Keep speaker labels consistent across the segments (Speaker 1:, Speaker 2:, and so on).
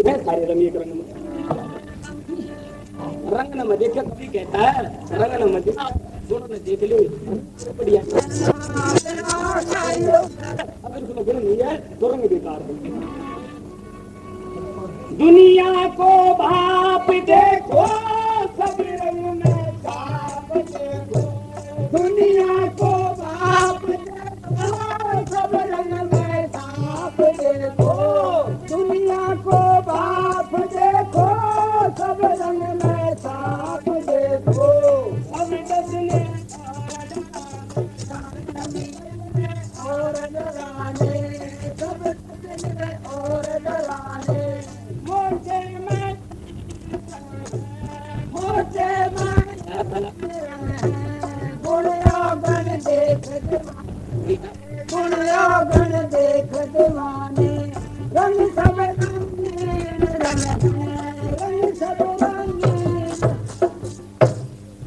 Speaker 1: है सारे रंग एक रंग में। रंग न देखे कभी कहता है रंग न देखा दोनों ने देख ली बढ़िया। अगर उसमें गुण नहीं है तो रंग बेकार है। दुनिया को बाप देखो सब रंग में साफ देखो। दुनिया को बाप देखो सब रंग में साफ देखो। दुनिया को बाप देखो सब रंग में साफ देखो। अब दसने और डराने सब दसने और डराने मोटे में गुणया गण देख दीवाने गुणया गण देख दीवाने रंग सब रंगीन रंग सब रंगीन।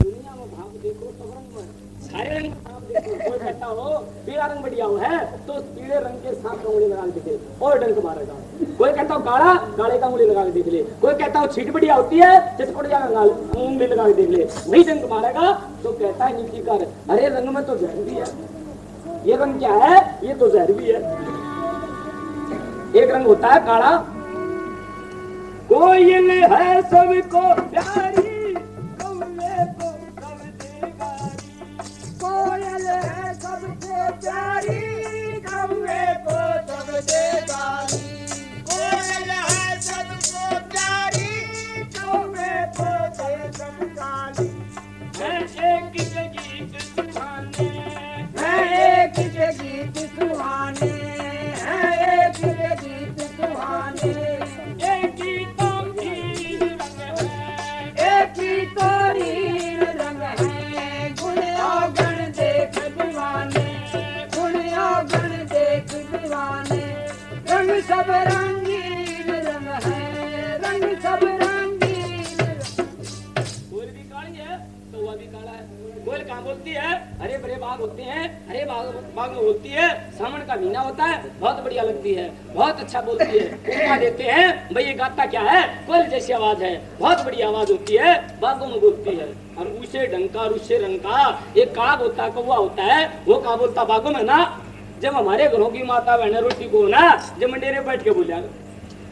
Speaker 1: दुनिया में भाव देखो सब रंग में सारे रंग भाव देखो। कोई कहता हो पीला रंग बढ़िया हो है तो पीले रंग के साथ उंगली लगा के देख ले और डंक मारेगा। कोई कहता हो काला काले का उंगली लगा के देख ले। कोई कहता हो छीट बढ़िया होती है चिटपट जाएगा उंगली लगा के देख ले वही डंक मारेगा। तो कहता है नीति कर अरे रंग में तो जहर भी है। ये रंग क्या है ये तो जहर भी है। एक रंग होता है काला। कोयल है सबको प्यारी कौवे को सब देगारी। कोयल है सबको प्यारी कौवे को सब देगारी। कोयल है सबको प्यारी कौवे को सब देगारी। मैं एक गीत सुहाने मैं एक गीत सुहाने एक गीत सुहाने एक ही तो हीर रंग है एक ही तो हीर रंग है। गुणया गण देख दीवाने गुणया गण देख दीवाने रंग सब रंगीन रंग है रंग सब रंगीन। कोयल भी काली है तो वह भी काला है। कोयल कहाँ बोलती है हरे भरे बाग होते हैं हरे बाग में बोलती है सावन का महीना होता है बहुत बढ़िया लगती है बहुत अच्छा बोलती है। उपमा देते हैं भाई ये गाता क्या है कोयल जैसी आवाज है बहुत बड़ी आवाज होती है बागों में बोलती है। और उसे डंका और उससे रंग का एक काग होता है कौवा होता है वो कहा बोलता बागों में ना। जब हमारे घरों की माता बहन रोटी को ना जब मंडेरे बैठ के बोलिया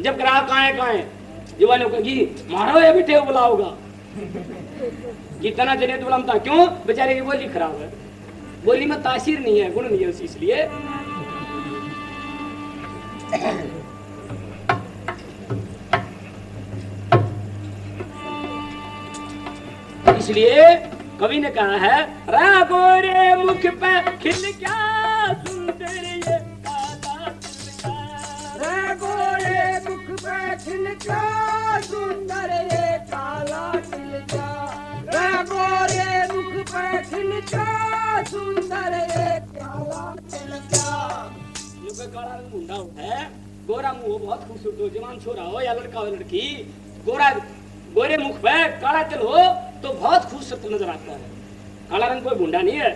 Speaker 1: जब ग्राहक आए जवानों कहेगी मारो ये भी टेव बुला होगा कितना जने तो बुलाता क्यों बेचारे की बोली खराब है बोली में तासीर नहीं है गुण नहीं है इसलिए। इसलिए कवि ने कहा है रागोरे मुख पे खिल क्या सुंदर ये काला तिलका। रागोरे मुख पे खिल क्या सुंदर ये काला तिलका। रागोरे मुख पे खिल क्या सुंदर ये काला तिलका। जो काला रंग मुंडा होता है गोरा मुंह बहुत खूबसूरत हो जवान छोरा हो या लड़का हो लड़की गोरे मुख पे काला तिल हो तो बहुत खूबसूरत नजर आता है। काला रंग कोई भूंडा नहीं है।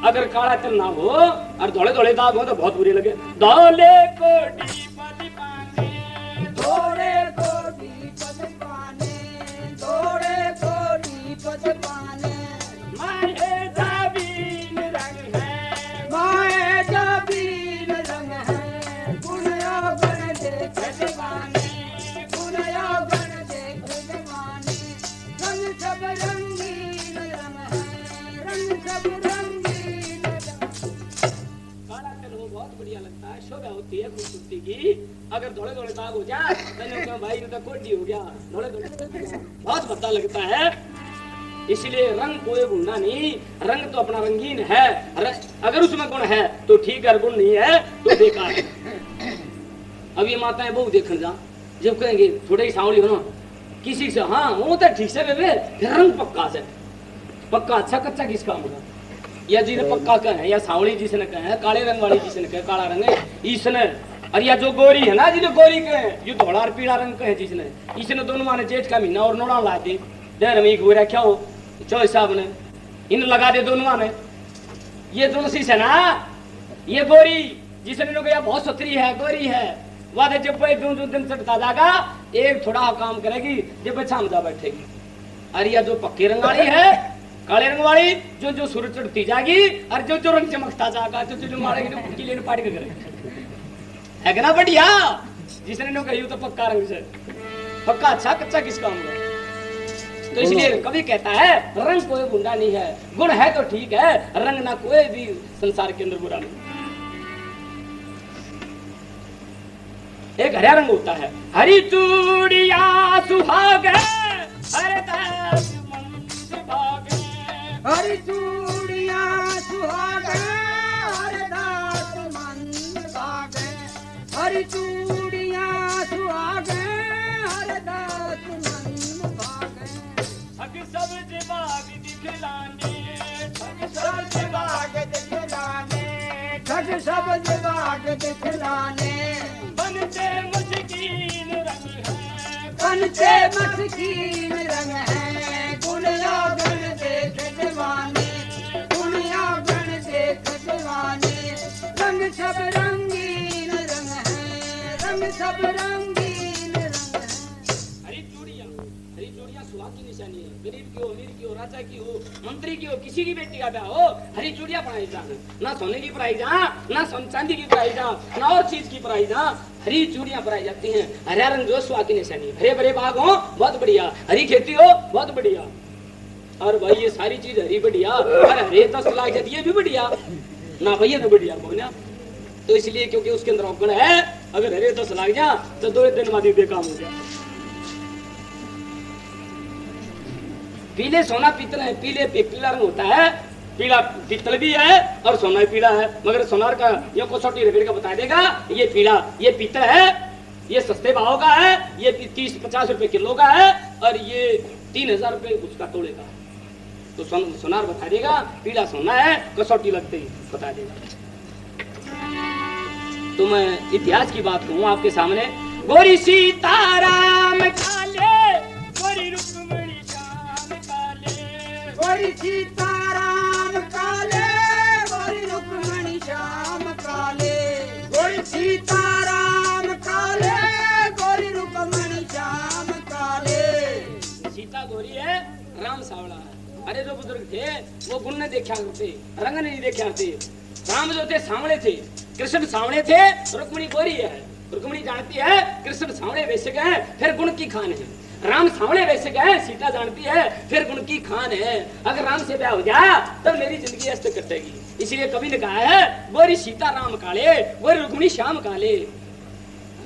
Speaker 1: अगर काला तिल ना हो और धोले धोले दाग हो तो बहुत बुरे लगे। धोले कोटी पद पाने धोले कोटी पद पाने धोले कोटी पद पाने माहे जाबीन रंग है माहे जाबीन रंग है। गुणया गण देख दीवाने गुणया गण देख दीवाने रंग सब रंगीन रंग है रंग सब रंगीन रंग। काला तिल हो बहुत बढ़िया लगता है शोभा होती है खूबसूरती की। अगर धोले धोले दाग हो जाए तो भाई तो कोटी हो गया धोले धोले बहुत भद्दा लगता है। इसलिए रंग कोई गुणा नहीं रंग तो अपना रंगीन है। अगर उसमें गुण है तो ठीक है गुण नहीं है तो बेकार है। अब ये माताएं बहु देखने जा जब कहेंगे थोड़े ही सांवली हो ना किसी से हाँ वो तो ठीक से बेबे रंग पक्का से पक्का अच्छा कच्चा किसका होगा या जिसने पक्का कहे या सांवली जिसने कहे काले रंग वाली जिसने कहे काला रंग है इसने और या जो गोरी है ना जिन्हें गोरी कहे जो धोला और पीला रंग कहे जिसने इसने दोनों माने जेठ का महीना और नोड़ा ला दे देर में गोरा क्या हो चो हिसाब ने इन लगा दे दोनों माने ये दोनों शीश है ना ये गोरी जिसने लोग बहुत सत्री है गोरी है वादे जब पे जो दिन चढ़ता जाएगा एक थोड़ा काम करेगी जब छाम जा बैठेगी। अरे या जो पक्के रंग वाली है काले रंग वाली जो जो सूरज चढ़ती जाएगी और जो जो रंग चमकता जाएगा जो जो मारेगी तो कुछ लेने पाड़ी करेगी है ना बढ़िया। जिसने नो कही तो पक्का रंग से पक्का अच्छा कच्चा किस काम का। तो इसलिए कवि कहता है रंग कोई बुरा नहीं है, गुण है तो ठीक है, रंग ना कोई भी संसार के अंदर बुरा नहीं। एक हरा रंग होता है हरी चूड़िया सुहागे हरे दास मन सुहागे
Speaker 2: हरी चूड़िया सुहागे हरे दास मन सुहागे हरी चूड़िया सुहागे हरे दास मन सुहागे
Speaker 1: ठग सब्ज बाग दिखलाने
Speaker 2: ठग सब्ज बाग दिखलाने ठग सब्ज बाग दिखलाने
Speaker 1: बनते मुश्किल रंग है
Speaker 2: बनते मस्कीन रंग है गुनिया गण देख दीवाने गुनिया गण देख दीवाने रंग सब रंगीन रंग है रंग सब रंगीन रंग है।
Speaker 1: हरी चूड़ियां सुहाग की निशानी है। गरीब की हो अमीर की हो राजा की हो मंत्री की हो किसी की बेटी का ब्याह हो हरी चूड़ियां पढ़ाई जा ना सोने की पढ़ाई जा ना सोन चांदी की पढ़ाई जा ना और चीज की पढ़ाई जा हरी चूड़ियां पढ़ाई जाती हैं। हरा रंग जो सुहाग की निशानी है। हरे भरे बाग हो बहुत बढ़िया, हरी खेती हो बहुत बढ़िया। और भाई ये सारी चीज हरी बढ़िया और हरे 10 लाख जाती है भी बढ़िया ना भैया तो बढ़िया बोना। तो इसलिए क्योंकि उसके अंदर अवगुण है अगर हरे 10 लाख जा तो 2 दिन बाद बेकाम हो गया। पीले सोना पीतल है, पीला रंग होता है, पीला पीतल भी है और सोना भी पीला है। मगर सोनार का ये कसौटी रगड़ का बता देगा ये पीला ये पीतल है, ये सस्ते भाव का है, ये 30-50 रुपए किलो का है और ये 3000 रुपए उसका तोड़े का। तो सोनार बता देगा पीला सोना है, कसौटी लगते ही बता देगा। तो मैं इतिहास की बात कहूँ आपके सामने। गोरी सीताराम काले गोरी रुक्मणी श्याम काले
Speaker 2: गोरी सीताराम काले गोरी रुक्मणी श्याम काले गोरी सीताराम काले गोरी रुक्मणी श्याम काले।
Speaker 1: सीता गोरी है राम सावड़ा है। अरे जो बुजुर्ग थे वो गुण ने देखा करते, रंग नहीं देखा करते। राम जो थे सांवले थे, कृष्ण सांवले थे, रुक्मणी गोरी है। रुक्मणी जानती है कृष्ण सांवले वैसे गए फिर गुण की खान है, राम सांवले वैसे गए सीता जानती है फिर गुण की खान है। अगर राम से ब्याह हो जाए तो मेरी जिंदगी अस्त कटेगी। इसलिए कवि ने कहा है गोरी सीता राम काले गोरी रुक्मणी श्याम काले।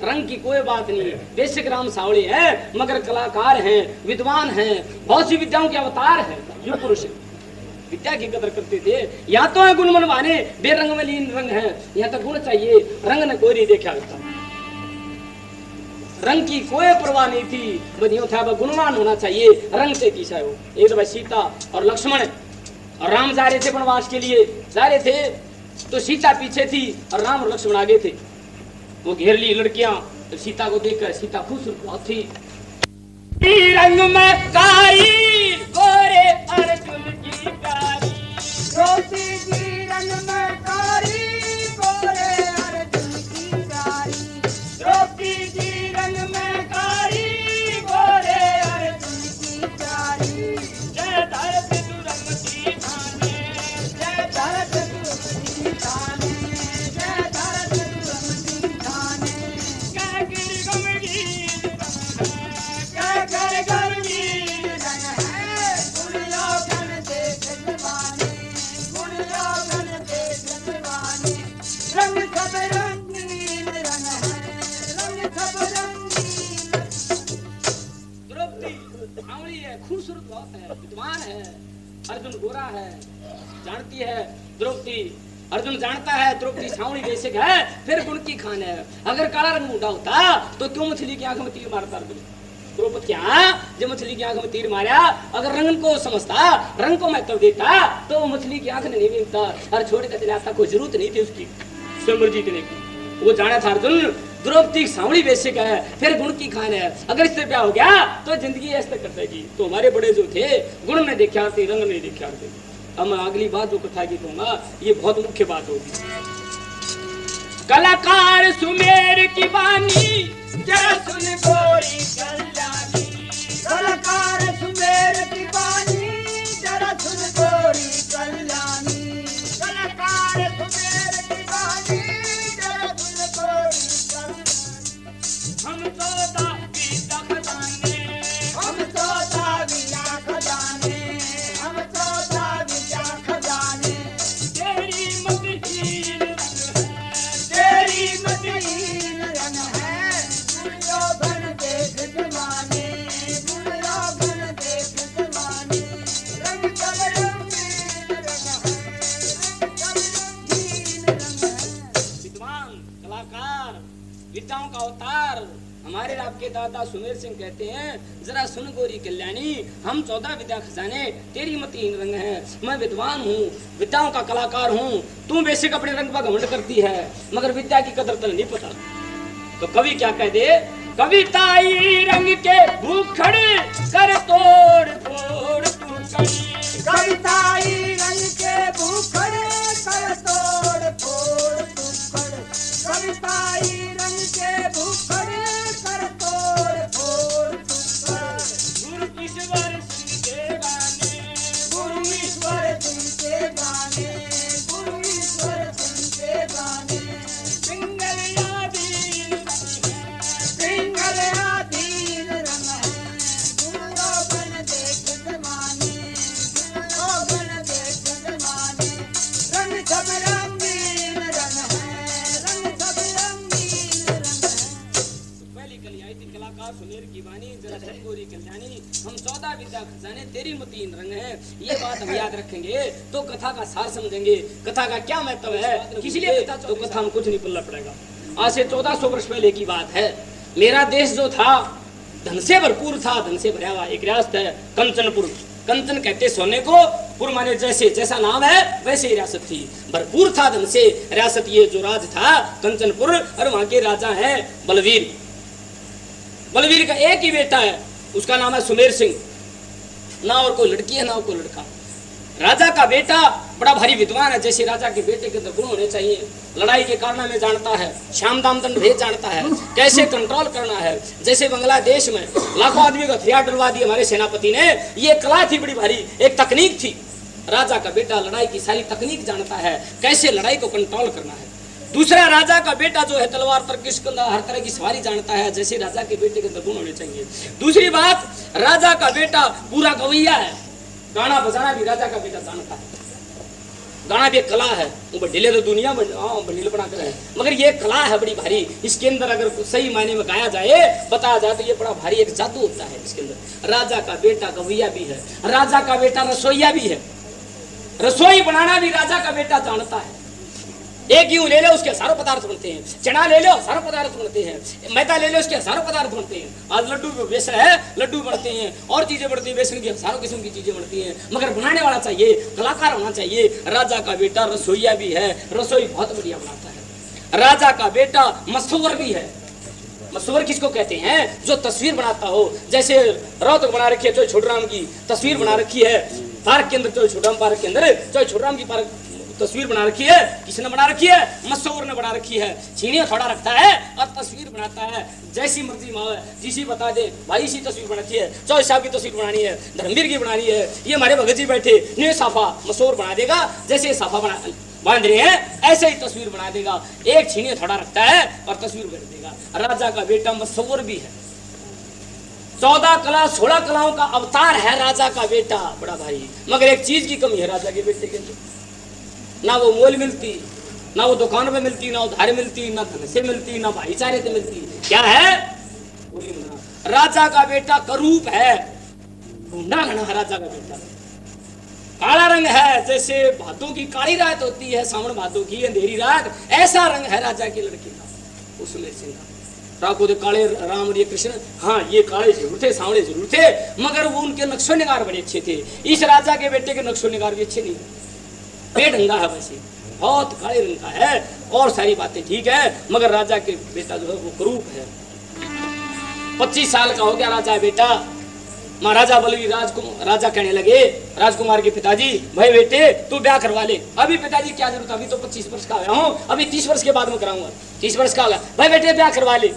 Speaker 1: रंग की कोई बात नहीं, बेसिक राम सावली है मगर कलाकार हैं, विद्वान हैं, बहुत सी विद्याओं के अवतार है। युग पुरुष विद्या की कदर करते थे। या तो है गुण मनवाने बेरंग में लीन रंग है, यहाँ तक गुण चाहिए रंग ने कोई नहीं देखा करता। रंग की कोई परवाह नहीं थी, बदियों था वह गुणवान होना चाहिए, रंग से की चाहे हो। एक दफा सीता और लक्ष्मण और राम जा रहे थे वनवास के लिए, जा रहे थे तो सीता पीछे थी और राम और लक्ष्मण आगे थे। वो घेर ली लड़कियां, तो सीता को देखकर सीता खूबसूरत बहुत थी। रंग में कारी गोरे अर्जुन की प्यारी
Speaker 2: ज्योति जी रंग में कारी गोरे अर्जुन की प्यारी ज्योति जी रंग में कारी गोरे अर्जुन की प्यारी।
Speaker 1: जय धरत दुरमती थाने
Speaker 2: जय धरत दुरमती थाने जय धरत दुरमती थाने।
Speaker 1: क्या गिर गमगीन
Speaker 2: घर घर वीर रंग है गुड़िया गण देख दीवाने गुड़िया गण देख दीवाने। रंग सब रंगीन रंग है रंग सब रंगीन।
Speaker 1: द्रौपदी सांवली है, खूबसूरत बहुत है, विद्वान है। अर्जुन गोरा है, जानती है द्रौपदी। अर्जुन जानता है द्रौपदी सांवली बेसिक है फिर गुण की खान है। अगर काला रंग मुंडा होता तो क्यों मछली की आंख में तीर मारता अर्जुन? द्रौपदी क्या जब मछली की आंख में तीर मारा, अगर रंग को समझता रंग को महत्व देता तो मछली की आंख ने नहीं मिलता और छोड़ कर चला आता। कोई जरूरत नहीं थी उसकी स्वयं जीतने की। वो जाना था अर्जुन द्रौपदी सांवली बेसिक है फिर गुण की खान है। अगर इससे ब्याह हो गया तो जिंदगी ऐसे कर देगी। तो हमारे बड़े जो थे गुण ने देखा रंग नहीं देखा। अब मैं अगली बात जो कथा की कहूंगा ये बहुत मुख्य बात होगी। कलाकार सुमेर की वाणी
Speaker 2: जरा सुन गोरी कल्याणी, कलाकार सुमेर की वाणी, जरा सुन गोरी कल्याणी, कलाकार सुमेर की वाणी, जरा सुन गोरी कल्याणी।
Speaker 1: हम सौदा विद्या खजाने,
Speaker 2: हम सौदा विद्या खजाने, हम सौदा विद्या खजाने,
Speaker 1: तेरी मदहीन रंग है,
Speaker 2: तेरी मदहीन रंग है, गुण यौवन देख जमाने, गुण यौवन देख जमाने, रंग सब रंगीन रंग है, रंग सब रंगीन रंग है।
Speaker 1: विद्वान कलाकार विद्याओं का अवतार हमारे आपके दादा सुमेर सिंह कहते हैं, जरा सुन गोरी कल्याणी, हम 14 विद्या खजाने, तेरी मतीन रंग है। मैं विद्वान हूँ, विद्याओं का कलाकार हूँ, तू बेसिक अपने रंग पर घमंड करती है, मगर विद्या की कदर तक नहीं पता। तो कवि क्या कह दे, कविताई रंग के भूखड़ कर तोड़ तोड़ तू करी,
Speaker 2: कविताई रंग के भूखड़े कर तोड़ फोड़ टुकड़, कविताई रंग के भूखड़े कर तोड़ फोड़ टुकड़।
Speaker 1: गुरु ईश्वर सिंह के गाने,
Speaker 2: गुरु ईश्वर सिंह के गाने, गुरु ईश्वर सिंह के गाने,
Speaker 1: सिंगल यादीन रंग है,
Speaker 2: सिंगल आधीन रंग है, गुण यौवन देख जमाने, गुण यौवन देख जमाने, रंग सब रंगीन रंग है, रंग सब रंगीन रंग है।
Speaker 1: पहली कली आई थी कलाकार सुमेर की वाणी, जरा सुन गोरी कल्याणी, हम 14 विद्या खजाने, तेरी मतीन रंग है। ये बात हम याद रखेंगे तो कथा का सार समझेंगे, कथा का क्या महत्व है, किसी लिए तो कथा में कुछ नहीं पल्ला पड़ेगा। आज से 1400 वर्ष पहले की बात है। मेरा देश जो था धन से भरपूर था, धन से भरा हुआ एक रियासत है कंचनपुर। कंचन कहते सोने को, पुर माने जैसे, जैसा नाम है वैसे ही रियासत थी, भरपूर था धन से रियासत। ये जो राज था कंचनपुर, और वहां के राजा हैं बलवीर। बलवीर का एक ही बेटा है, उसका नाम है सुमेर सिंह, ना और कोई लड़की है ना और कोई लड़का। राजा का बेटा बड़ा भारी विद्वान है, जैसे राजा के बेटे के अंदर गुण होने चाहिए, लड़ाई के कारण में जानता है, श्याम दाम दंड भेद जानता है, कैसे कंट्रोल करना है। जैसे बांग्लादेश में लाखों आदमी को हथियार डलवा दिए हमारे सेनापति ने, ये कला थी बड़ी भारी, एक तकनीक थी। राजा का बेटा लड़ाई की सारी तकनीक जानता है, कैसे लड़ाई को कंट्रोल करना है। दूसरा राजा का बेटा जो है तलवार तरकीश हर तरह की सवारी जानता है, जैसे राजा के बेटे के अंदर गुण होने चाहिए। दूसरी बात, राजा का बेटा पूरा गवैया है, गाना बजाना भी राजा का बेटा जानता है। गाना भी एक कला है, वो बडीले तो दुनिया में बडीले बना कर है, मगर ये कला है बड़ी भारी। इसके अंदर अगर सही मायने में गाया जाए, बताया जाए तो ये बड़ा भारी एक जादू होता है इसके अंदर। राजा का बेटा गवैया भी है, राजा का बेटा रसोईया भी है, रसोई बनाना भी राजा का बेटा जानता है। एक गेहूं ले लो उसके हजारों पदार्थ बनते हैं, चना ले लो हजारों पदार्थ बनते हैं, मैदा ले लो उसके हजारों पदार्थ बनते हैं। आज लड्डू बेसन है, लड्डू बनते हैं, और चीजें बनती हैं, बेसन की हजारों किस्म की चीजें बनती हैं, मगर बनाने वाला चाहिए, कलाकार होना चाहिए। राजा का बेटा रसोईया भी है, रसोई बहुत बढ़िया बनाता है। राजा का बेटा मसवर भी है। मसवर किसको कहते हैं? जो तस्वीर बनाता हो, जैसे रौतक बना रखी है चोई छोटराम की तस्वीर बना रखी है, पार्क के अंदर चोई छोटराम पार्क के अंदर चोई छोटराम की पार्क तस्वीर बना रखी है। किसने बना रखी है? मसवर ने बना रखी है। छीनिया थोड़ा रखता है और तस्वीर बनाता है, जैसी मर्जी माओ है, जिसी बता दे भाई इसी तस्वीर बनाती है, चौधरी साहब की तस्वीर बनानी है, धर्मवीर की बनानी है, ये हमारे भगत जी बैठे न्यू साफा मसवर बना देगा, जैसे साफा बांध रहे हैं ऐसे ही तस्वीर बना देगा। एक छीनिया थोड़ा रखता है और तस्वीर बना देगा। राजा का बेटा मसवर भी है। 14 कला 16 कलाओं का अवतार है राजा का बेटा, बड़ा भाई। मगर एक चीज की कमी है राजा के बेटे के अंदर, ना वो मोल मिलती, ना वो दुकान पे मिलती, ना उधार मिलती, ना धन से मिलती, ना भाईचारे से मिलती। क्या है? राजा का बेटा करूप है, ढूंढा घना है राजा का बेटा। काला रंग है, जैसे भादों की काली रात होती है, सावन भादों की अंधेरी रात, ऐसा रंग है राजा के लड़के का, उसमें सिंह का। राखो दे काले राम और ये कृष्ण, हाँ ये काले जरूर थे, सांवले जरूर थे, मगर वो उनके नक्शो निगार बड़े अच्छे थे। इस राजा के बेटे के नक्शो निगार भी अच्छे नहीं, बेढंगा है, वैसे बहुत काले रंग का है, और सारी बातें ठीक है, मगर राजा के बेटा जो है वो करूप है। 25 साल का हो गया राजा बेटा, महाराजा बलवीर राजा कहने लगे राजकुमार के पिताजी, भाई बेटे तू ब्याह करवा ले। अभी पिताजी क्या जरूरत, अभी तो 25 वर्ष का आया हूँ, अभी 30 वर्ष के बाद में कराऊंगा, 30 वर्ष का होगा, भाई बेटे ब्याह करवा ले।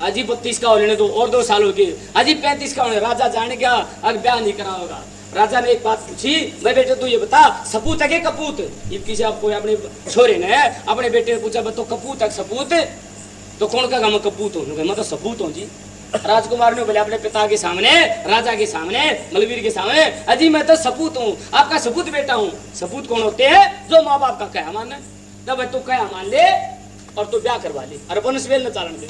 Speaker 1: अजी 32 का होने दो, और 2 साल हो गए, अजी 35 का होने। राजा जाने क्या अब ब्याह नहीं करा होगा। राजा ने एक बात पूछी, भाई बेटे तू ये बता सपूत है कि कपूत? ये किसी आपको अपने छोरे ने अपने बेटे ने पूछा तो कपूत है सपूत? तो कौन का मैं कपूत हूँ? मैं तो सपूत हूँ जी। राजकुमार ने बोले अपने पिता के सामने, राजा के सामने, बलवीर के सामने, अजी मैं तो सपूत हूँ, आपका सपूत बेटा हूँ। सपूत कौन होते हैं? जो माँ बाप का कहा माने। तब तू कहा मान ले और तू ब्याह करवा ले और वंशवेल न चालन दे।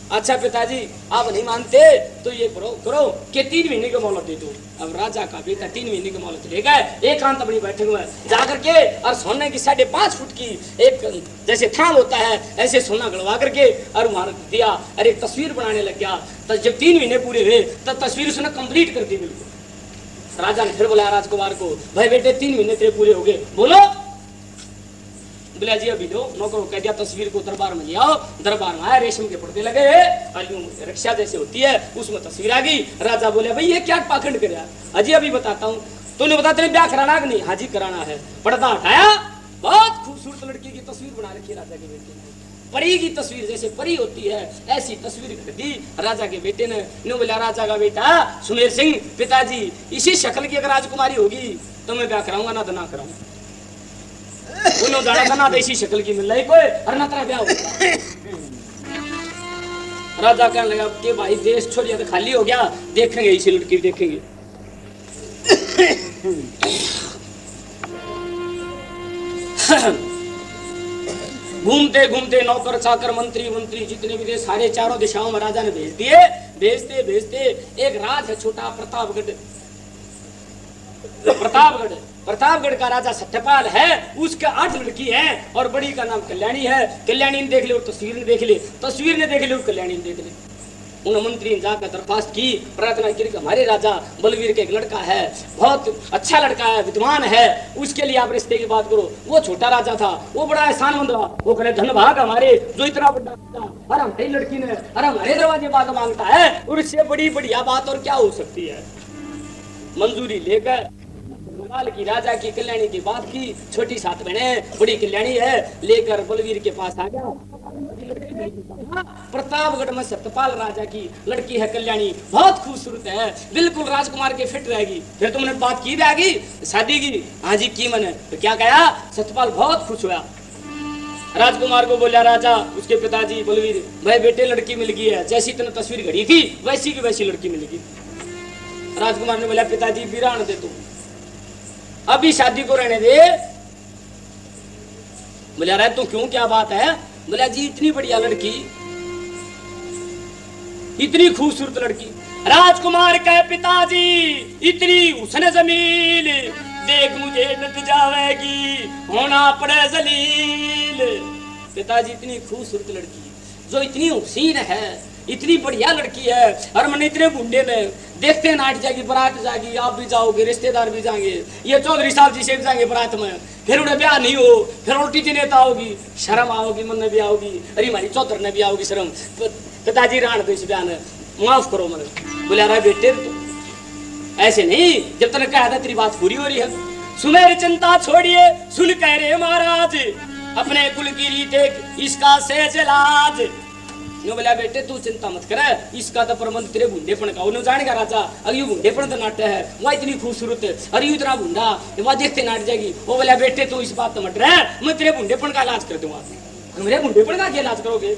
Speaker 1: अच्छा पिताजी आप नहीं मानते तो ये करो कि 3 महीने की मोहलत दे दो। अब राजा का बेटा 3 महीने की मोहलत ले गए, एकांत अपनी बैठे हुए जाकर के और सोने की 5.5 फुट की एक जैसे थाम होता है ऐसे सोना गड़वा करके और वहां दिया और एक तस्वीर बनाने लग गया। तो जब 3 महीने पूरे हुए तब तस्वीर उसने कंप्लीट कर दी बिल्कुल। राजा ने फिर बोला राजकुमार को, भाई बेटे 3 महीने तेरे पूरे हो गए, बोलो। बोला जी अभी दो। नौकर कह दिया तस्वीर को दरबार में ले आओ। दरबार में आया, रेशम के पर्दे लगे और यूं रिक्शा जैसे होती है उसमें तस्वीर आ गई। राजा बोले भाई ये क्या पाखंड कर रहा? अजी अभी बताता हूँ। तूने बता तेरे ब्याह कराना कि नहीं? हाँ जी कराना है। पर्दा हटाया, बहुत खूबसूरत लड़की की तस्वीर बना रखी है राजा के बेटे ने। परी की तस्वीर जैसे परी होती है ऐसी तस्वीर कर दी राजा के बेटे ने। बोला राजा का बेटा सुमेर सिंह, पिताजी इसी शक्ल की अगर राजकुमारी होगी तो मैं ब्याह कराऊंगा, ना तो ना कराऊंगा। उन्होंने जाना था ना इसी शक्ल की मिल रही कोई और ना तेरा ब्याह होगा। राजा कहने लगा कि भाई देश छोड़िए तो खाली हो गया, देखेंगे इसी लड़की देखेंगे। घूमते घूमते नौकर चाकर मंत्री जितने भी थे सारे चारों दिशाओं में राजा ने भेज दिए। भेजते एक राज है छोटा प्रतापगढ़ का राजा सत्यपाल है, उसका 8 लड़की है और बड़ी का नाम कल्याणी है। कल्याणी ने देख ली और तस्वीर ने देख ली और कल्याणी ने देख ली। उन मंत्री ने जाकर दरखास्त की, प्रार्थना की कि हमारे राजा बलवीर के एक लड़का है, बहुत अच्छा लड़का है, विद्वान है, उसके लिए आप रिश्ते की बात करो। वो छोटा राजा था, वो बड़ा एहसानमंद रहा, वो कहे धन भाग हमारे जो इतना बड़ा और हमारी लड़की ने और हमारे दरवाजे बात मांगता है, और इससे बड़ी बढ़िया बात और क्या हो सकती है। मंजूरी लेकर बंगाल की राजा की कल्याणी की बात की। छोटी 7 बहनें, बड़ी कल्याणी है, लेकर बलवीर के पास आ गया। प्रतापगढ़ में सत्यपाल राजा की लड़की है कल्याणी, बहुत खूबसूरत है, बिल्कुल राजकुमार के फिट रहेगी। फिर तुमने बात की जाएगी शादी की? हाँ जी की मैंने। तो क्या कहा? सत्यपाल बहुत खुश हुआ। राजकुमार को बोला राजा, उसके पिताजी बलवीर, भाई बेटे लड़की मिल गई है, जैसी तुमने तस्वीर घड़ी थी वैसी की वैसी लड़की मिलेगी। राजकुमार ने बोला पिताजी बिरान दे तू, अभी शादी को रहने दे। बोला रहा तू क्यों, क्या बात है? बोला जी इतनी बढ़िया लड़की, इतनी खूबसूरत लड़की। राजकुमार कहे पिताजी इतनी हुस्न जमील देख मुझे लग जावेगी, होना पड़े जलील। पिताजी इतनी खूबसूरत लड़की जो इतनी हसीन है, इतनी बढ़िया लड़की है और मैंने इतने बुंडे में देखते नाट जाएगी, बारात जाएगी, आप भी जाओगे, रिश्तेदार भी जाएंगे, ये चौधरी साहब जी से भी जाएंगे बारात में, फिर उन्हें ब्याह नहीं हो, फिर उल्टी नेता होगी, शर्म आओगी, मन में भी आओगी, अरे हमारी चौधर ने भी आओगी शर्म। पिताजी रान दो इस बयान माफ करो मैंने। बोला रहा बेटे तो ऐसे नहीं, जब तक कहा था तेरी बात पूरी हो रही है। सुमेर चिंता छोड़िए सुन कह रहे महाराज, अपने कुल की रीत इसका सेज इलाज। बोला बेटे तू चिंता मत कर, इसका तो प्रबंध तेरे बुंडेपन का उन्हें जानेगा राजा। अगर ये बुंडेपन तो नाट्य है, वह इतनी खूबसूरत है, अरे इतना बुंडा वह देखते नाट जाएगी। वो बोला बेटे तू इस बात तो मत रह, मैं तेरे बुंडेपन का इलाज कर दूंगा। मेरे बुंडेपन का क्या इलाज करोगे?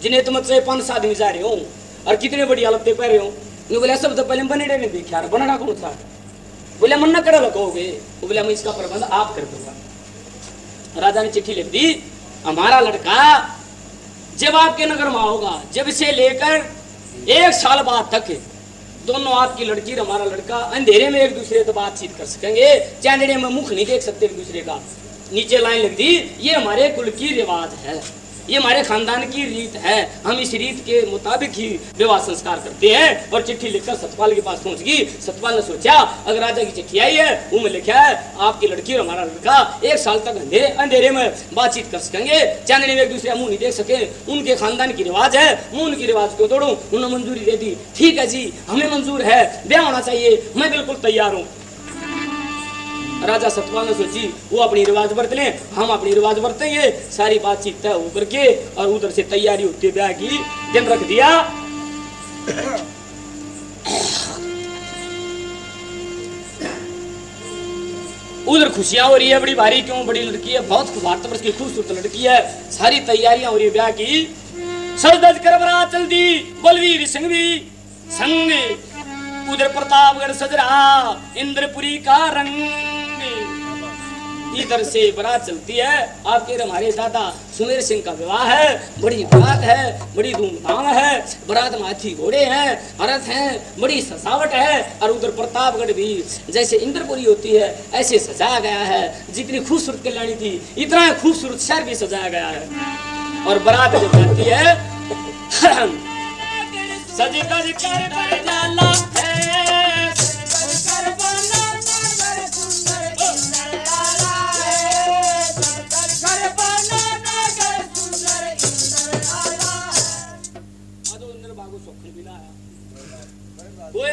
Speaker 1: जिन्हें तुम 5 आदमी जा रहे हो और कितने बढ़िया लगते पह रहे हो। बोला सब तो पहले बनेड़े ने देखा, बनना कौन था? बोले मन न कर लगोगे। वो बोला मैं इसका प्रबंध आप कर दूंगा। राजा ने चिट्ठी लिख दी, हमारा लड़का जब आपके नगर में होगा, जब से लेकर 1 साल बाद तक दोनों आपकी लड़की और हमारा लड़का अंधेरे में एक दूसरे से बातचीत कर सकेंगे, चांदड़े में मुख नहीं देख सकते एक दूसरे का। नीचे लाइन लिख दी, ये हमारे कुल की रिवाज है। ये हमारे खानदान की रीत है, हम इस रीत के मुताबिक ही विवाह संस्कार करते हैं। और चिट्ठी लिखकर सतपाल के पास पहुंच गई। सतपाल ने सोचा अगर राजा की चिट्ठी आई है, वो में लिखा है आपकी लड़की और हमारा लड़का 1 साल तक अंधेरे में बातचीत कर सकेंगे, चांदनी में एक दूसरे का मुंह नहीं देख सके। उनके खानदान की रिवाज है, मैं उनकी रिवाज को तोड़ूं। उन्होंने मंजूरी दे दी। ठीक है जी, हमें मंजूर है, ब्याह होना चाहिए, मैं बिल्कुल तैयार हूँ। राजा सतपाल ने सोची वो अपनी रिवाज बरत लें, हम अपनी रिवाज बरतेंगे। सारी बातचीत तय होकर के और उधर से तैयारी होती है, ब्याह की दिन रख दिया। उधर खुशियां हो रही है बड़ी भारी, क्यों बड़ी लड़की है, बहुत 72 की खूबसूरत लड़की है। सारी तैयारियां हो रही है ब्याह की। सज धज कर बरात चल दी, बलवीर सिंह भी संग। उधर प्रतापगढ़ सज रहा इंद्रपुरी का रंग। इधर से बारात चलती है। आपके हमारे दादा सुमेर सिंह का विवाह है, बड़ी बारात है, बड़ी धूमधाम है। बारात में हाथी घोड़े हैं, रथ हैं, बड़ी सजावट है। और उधर प्रतापगढ़ भी जैसे इंद्रपुरी होती है ऐसे सजाया गया है। जितनी खूबसूरत कल्याणी थी इतना खूबसूरत शहर भी सजाया गया है। और बारात जब जाती है सज धज कर जाला है,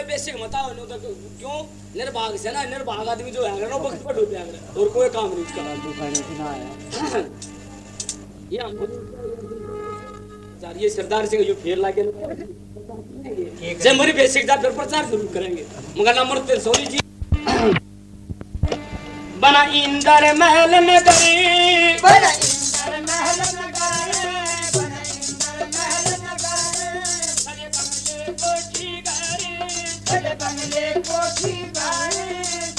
Speaker 1: बेसिक बताओ तो क्यों निर्भाग से ना, निर्भाग आदमी जो है ना वक्त पर डूब जाएगा और कोई काम नहीं उसका। ये सरदार सिंह जो फेर लागे जब मेरी बेसिक जा फिर प्रचार जरूर करेंगे। मगर नंबर 3 जी बना इंदर महल नगरी,
Speaker 2: बना इंदर महल नगरी, बना इंदर महल नगरी, बड़े बंगले कोठी गाए,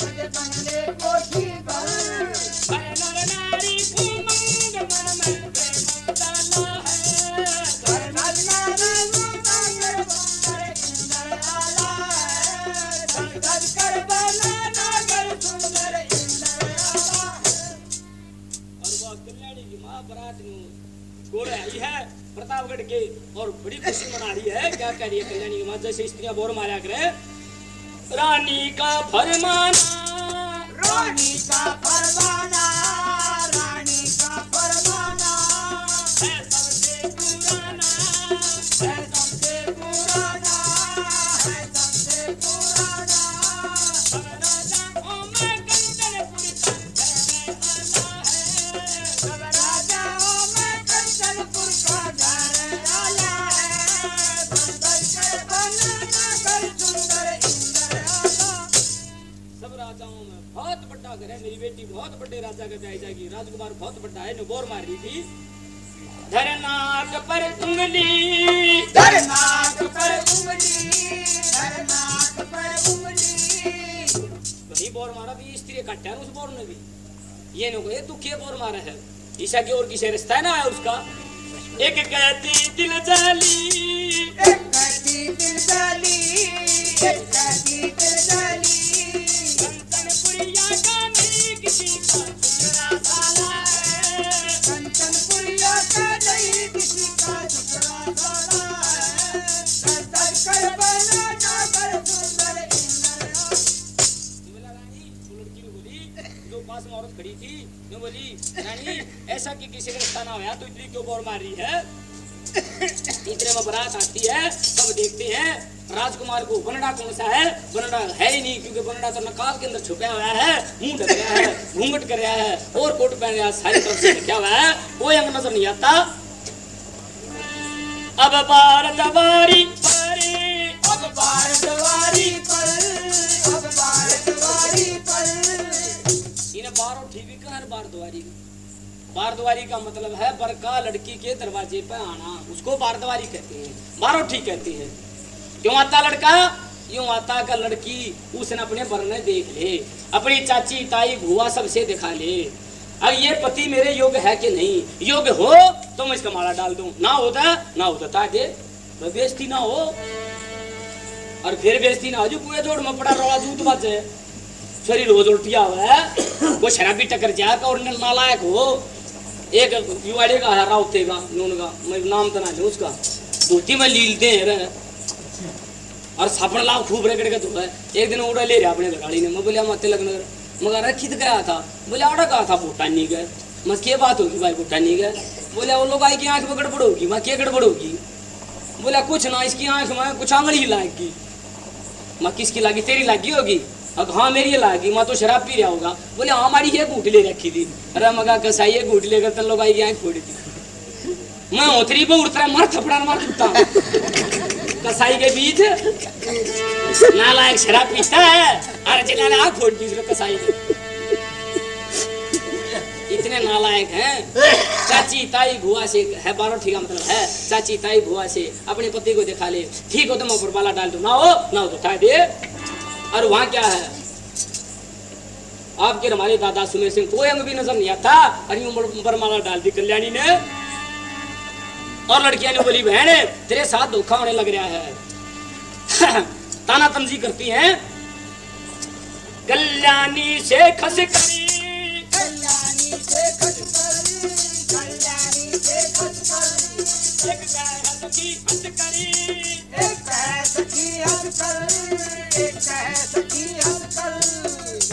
Speaker 2: बड़े बंगले कोठी गाए। नर नारी उमंग मन में प्रेम है, नर नारी उमंग सुंदर इंदर आला है, धन धन कर बना नगर सुंदर इंदर आला है।
Speaker 1: और वो कल्याणी की मां बारात में घोड़े आई है प्रतापगढ़ के और बड़ी खुशी मना रही है। क्या कह रही है कल्याणी की मां, जैसे स्त्रियां बोर मारा करे, रानी का फरमाना,
Speaker 2: रानी का फरमाना, रानी का फरमाना
Speaker 1: है सबसे पुराना,
Speaker 2: है सबसे पुराना, है सबसे पुराना।
Speaker 1: सब राजाओं में कंचनपुर
Speaker 2: सब राजाओं में कंचनपुर का घर आया है, बन कर बना नगर सुंदर इंदर आला।
Speaker 1: सब राजाओं में बहुत बड़ा घर है, मेरी बेटी बहुत बड़े राजा का ब्याह जाएगी। राजकुमार बहुत बड़ा है, ने बोर मार रही थी। धरनाक पर उंगली,
Speaker 2: धरनाक पर उंगली, धरनाक पर उंगली।
Speaker 1: वही बोर मारा भी स्त्री कट्टा है उस बोर ने भी। ये नो ये तू के बोर मारा है, ईशा की ओर किसे रिश्ता है ना है उसका। एक कहती दिल जाली,
Speaker 2: एक कहती दिल जाली, एक कहती दिल जाली।
Speaker 1: कंचनपुरिया का नहीं किसी का दूसरा साला है,
Speaker 2: कंचनपुरिया का नहीं किसी का दूसरा साला है, दर कर बना नगर सुंदर इंदर आला।
Speaker 1: बोला रानी, वो लड़की ने बोली जो पास में औरत खड़ी थी, ने बोली रानी ऐसा कि किसी का रिश्ता ना होया तो इतनी क्यों बोर मार रही है। इतने में बारात आती है, सब देखते हैं राजकुमार को बनड़ा कौन सा है, बनड़ा है ही नहीं, क्योंकि बनड़ा तो नकाब के अंदर छुपा हुआ है, मुंह ढक रहा है, घूंघट कर रहा है और कोट पहन रहा है, सारी तरफ से ढका हुआ है, कोई अंग नजर नहीं आता। अब बारदवारी परे,
Speaker 2: अब बारदवारी पर, अब बारदवारी पर।
Speaker 1: इन्हें बारो ठीक कहाँ है बारदवारी। बारदवारी का मतलब है बरका लड़की के दरवाजे पे आना, उसको बारदवारी कहते हैं, बारोठी कहते हैं। क्यों आता लड़का, यूं आता का लड़की उसने अपने बरने देख ले, अपनी चाची ताई भुआ सबसे दिखा ले, अब ये पति मेरे योग्य है कि नहीं, योग्य हो तो मैं इसका माला डाल दूं, ना होता ताकि तो बेइज्जती ना हो। और फिर बेइज्जती ना हो जो कुएं जोड़ में पड़ा रोड़ा दूध बचे, शरीर रोज उल्टिया हुआ है, वो शराबी टकर जाएगा और नालायक हो, एक युवाड़े का है राउते का नून का मैं नाम तो ना लूं उसका धोती में लीलते हैं और सापन लाभ खूब रगड़ के धोता है। एक दिन उड़ा ले रहा अपने गाड़ी ने, मैं बोलिया मत लगना मगर रखी तो गया था, बोले आड़ा कहा था भूटानी गए। मैं क्या बात होगी भाई भूटानी गए? बोले वो लोग आई की आंख में गड़बड़ होगी। मैं क्या गड़बड़ होगी? बोला कुछ ना, इसकी आंख में कुछ आंगली ही लाएगी। मैं किसकी लागी? तेरी लागी होगी। अब हाँ मेरी लागी, मैं तो शराब पी रहा होगा। बोले हाँ हमारी ये घूट ले रखी थी। अरे मगा कसाई है घूट लेकर तन लोग आई की आंख फोड़ी थी। मैं उतरी पे उड़ता मार थपड़ा मार टूटता कसाई के बीच नालायक शराब पीता है अरे जिन्होंने आंख फोड़ दी कसाई ने। इतने नालायक हैं। चाची ताई भुआ से है 12 ठीक मतलब है। चाची ताई भुआ से अपने पति को दिखा ले, ठीक हो तो मैं ऊपर बाला डाल दूं, ना हो तो उठा दे। और वहां क्या है आपके हमारे दादा सुमेर सिंह कोई अंग भी नजर नहीं आता। अरे ऊपर माला डाल दी कल्याणी ने। और लड़कियां ने बोली बहन तेरे साथ धोखा होने लग रहा है। ताना तंजी करती हैं। कल्याणी से खस करी,
Speaker 2: कल्याणी से खस करी, कल्याणी से खस करी।
Speaker 1: एक कह सखी हंस करी,
Speaker 2: एक कह सखी हंस कर, एक कह सखी हंस कर।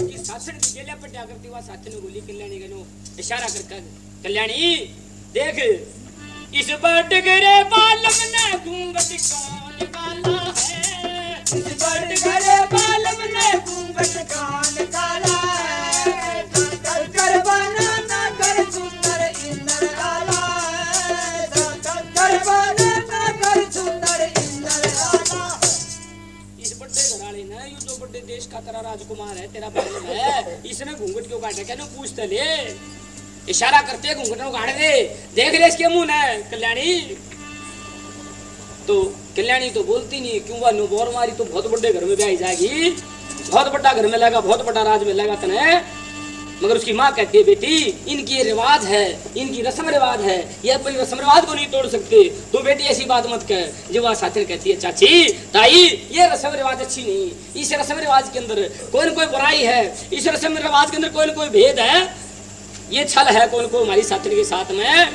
Speaker 1: कि सासड़ की गेले पे क्या करती हुआ साथ ने बोली कल्याणी को इशारा कर कल्याणी देख इस बटगरे बालम ने घूंघट कौन निकाला है।
Speaker 2: इस बटगरे बालम ने घूंघट कौन निकाला है। कर बना ना कर सुंदर इंदर आला, कर बना ना कर सुंदर इंदर आला।
Speaker 1: इस बड़े घराने ने यू जो बड़े देश का तेरा राजकुमार है तेरा बालम है, इसने घूंघट क्यों काटा? क्या पूछते ले? इशारा करते घूंघट उगाड़ दे, देख ले इसके मुंह है कल्याणी। तो कल्याणी तो बोलती नहीं क्यों? वह बोर मारी तो बहुत बड़े घर में ब्याही जाएगी, बहुत बड़ा घर में लगा, बहुत बड़ा राज में लगा तने। मगर उसकी माँ कहती है बेटी इनकी ये रिवाज है, इनकी रस्म रिवाज है, ये कोई रस्म रिवाज को नहीं तोड़ सकते। तो बेटी ऐसी बात मत कह। जो वह साथी कहती है चाची ताई ये रस्म रिवाज अच्छी नहीं, इस रस्म रिवाज के अंदर कोई न कोई बुराई है, इस रस्म रिवाज के अंदर कोई न कोई भेद है, ये छल है कौन को हमारी साथी के साथ में।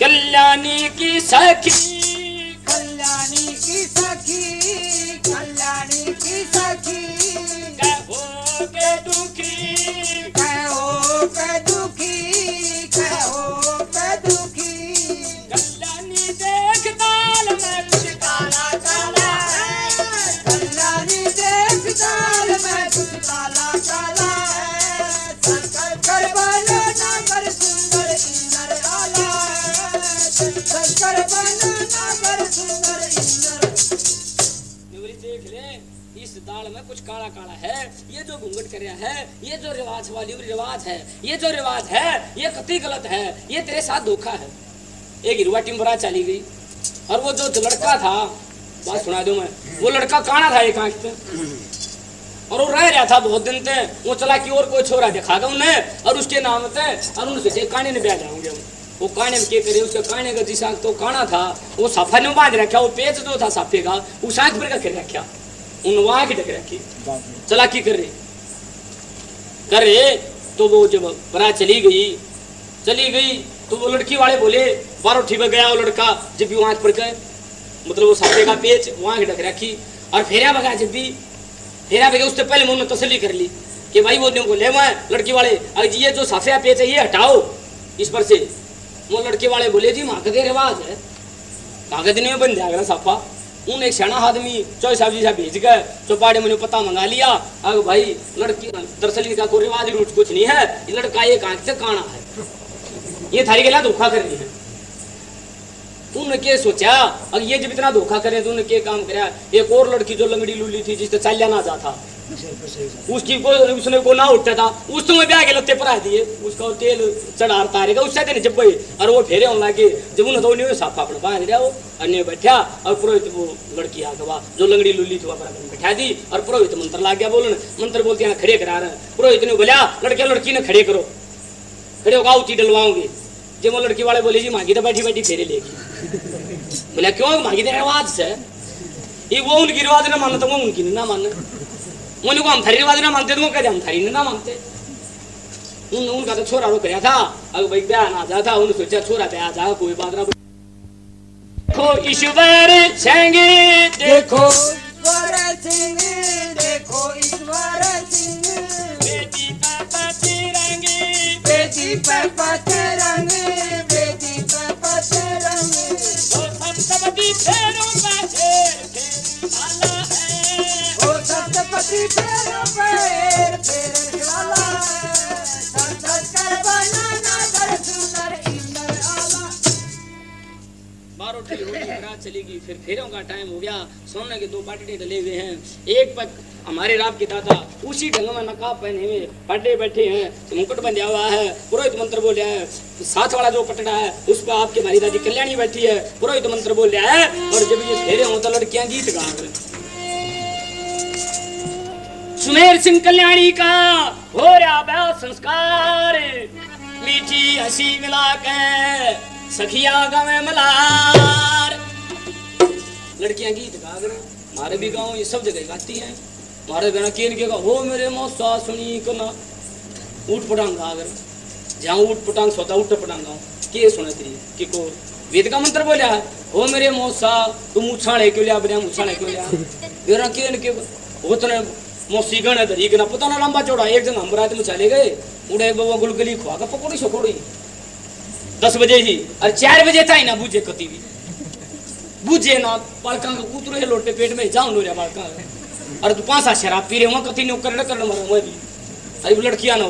Speaker 1: कल्याणी की सखी,
Speaker 2: कल्याणी की सखी, कल्याणी की सखी।
Speaker 1: कहो के दुखी,
Speaker 2: कहो के दुखी, कहो के दुखी।
Speaker 1: कल्याणी देख दाल में कुछ
Speaker 2: काला काला है, कल्याणी देख दाल में कुछ काला काला है। कर बना ना कर सुंदर इंदर आला है। कर बना ना कर सुंदर इंदर।
Speaker 1: देख ले इस दाल में कुछ काला काला है। ये जो घूंघट कर रहा है, ये जो रिवाज वाली रिवाज है, ये जो रिवाज है ये कतई गलत है, ये तेरे साथ धोखा है। एक हिरवा टिम्बरा चली गई और वो जो लड़का था, बात सुना दो मैं, वो लड़का काना था एक आंख पे और वो रह रहा था बहुत दिन तक। वो चला कि और कोई छोरा दिखागा उन्हें और उसके नाम थे और उनसे काने ने ब्याह जाऊंगे। वो काने में क्या करे, उसके काने का जिस आंख तो काना था वो साफा ने बांध रखा, वो पेच जो था साफे का उस आंख पर कर रखा, उन वहां की ढक रखी। चला की कर रहे तो वो जब बरात चली गई तो वो लड़की वाले बोले 12 ठीक गया वो लड़का जब भी वहां पर गए, मतलब वो साफे का पेच वहां की ढक रखी और फेरा भगा। जब भी फेरा भगा उससे पहले उन्होंने तसल्ली कर ली कि भाई वो बोले मैं लड़की वाले अरे ये जो साफे पेच है ये हटाओ इस पर से। वो लड़के वाले बोले जी वहां का रिवाज है, कागज नहीं बन जाएगा साफा। उन एक सियाना आदमी चौई साहब जी भेज गए, चौपाड़े मैंने पता मंगा लिया। अब भाई लड़की दरअसल का कोई रिवाज रूट कुछ नहीं है, ये लड़का एक आंख से काना है, ये थारी के लिए धोखा कर रही है। उन्होंने क्या सोचा अब ये जब इतना धोखा करे तो उन्होंने क्या काम कराया, एक और लड़की जो लंगड़ी लूली थी जिससे चालिया ना जाता उसकी को उसने को ना उठता था उस तो ब्याह के लत्ते पर दिए, उसका तेल चढ़ा तारेगा उससे दिन जब भाई और वो फेरे होने लगे। जब उन्हें तो नहीं साफा अपना बांध दिया वो अन्य बैठा और पुरोहित वो लड़की आ गवा जो लंगड़ी लुल्ली थी वह बैठा दी और पुरोहित मंत्र ला गया बोलने। मंत्र बोलते हैं खड़े करा रहे, पुरोहित ने बोला लड़के लड़की ने खड़े करो, खड़े होगा उठी डलवाओगे। जब वो लड़की वाले बोले जी मांगी तो बैठी बैठी फेरे लेगी। बोला क्यों मांगी तेरे रिवाज से, ये वो उनकी रिवाज ना मानना तो वो उनकी ना मानना। उनको हम थारी रिवाज ना मानते तो वो कहते हम थारी ना मानते। उनका तो छोरा रो करया था। अब भाई ब्याह ना जा था, उन्होंने सोचा छोरा ब्याह जा कोई बात ना। देखो ईश्वर सिंह,
Speaker 2: देखो ईश्वर सिंह, देखो ईश्वर सिंह,
Speaker 1: बेटी पापा तिरंगे,
Speaker 2: बेटी पे पतरंग, बेटी पे पतरंग,
Speaker 1: वो सप्तपदी फेरों का शेर वाला है,
Speaker 2: वो सप्तपदी फेरों पैर फेर वाला है, संसद कर बनाना कर सुंदर इंदर आला।
Speaker 1: बारह उठी होली रात चलेगी, फिर फेरों का टाइम हो गया। सोने के दो पाटे डले हुए हैं, एक पग हमारे राम के दादा उसी ढंग में नकाब पहने हुए पाटे बैठे हैं, मुकुट बंधा हुआ है, पुरोहित मंत्र बोल रहा है। साथ वाला जो पटड़ा है उस पर आपकी हमारी दादी कल्याणी बैठी है, पुरोहित मंत्र बोल रहा है। और जब ये फेरे हों तो लड़कियां गीत गा रही। सुमेर सिंह कल्याणी का हो रहा ब्याह संस्कार, मीठी हंसी मिला के सखिया गावे मलार। लड़कियां गीत गा रही, हमारे भी गाँव ये सब जगह गाती हैं। हमारे बिना केन के हो मेरे मौसा सुनी को ना ऊट पटांग गा कर, जहाँ ऊट पटांग सोता उठ पटांग गाँव के सुने तेरी कि को वेद का मंत्र बोलिया हो मेरे मौसा तुम उछाड़े क्यों लिया, बनिया उछाड़े क्यों लिया। बिना केन के वो तो मौसी गण धरी ना पता ना लंबा चौड़ा। एक जगह हम रात में चले गए, उड़े बाबा गुलगली खुआ का पकौड़ी शकोड़ी 10 बजे ही, और 4 बजे था ही ना बूझे कती भी बूझे ना बालका का कूतरे लोटे पेट में जाऊं लो बालका। अरे तू 5 शराब पी रहे हो कती नहीं कर मारा मैं भी। अरे लड़कियां ना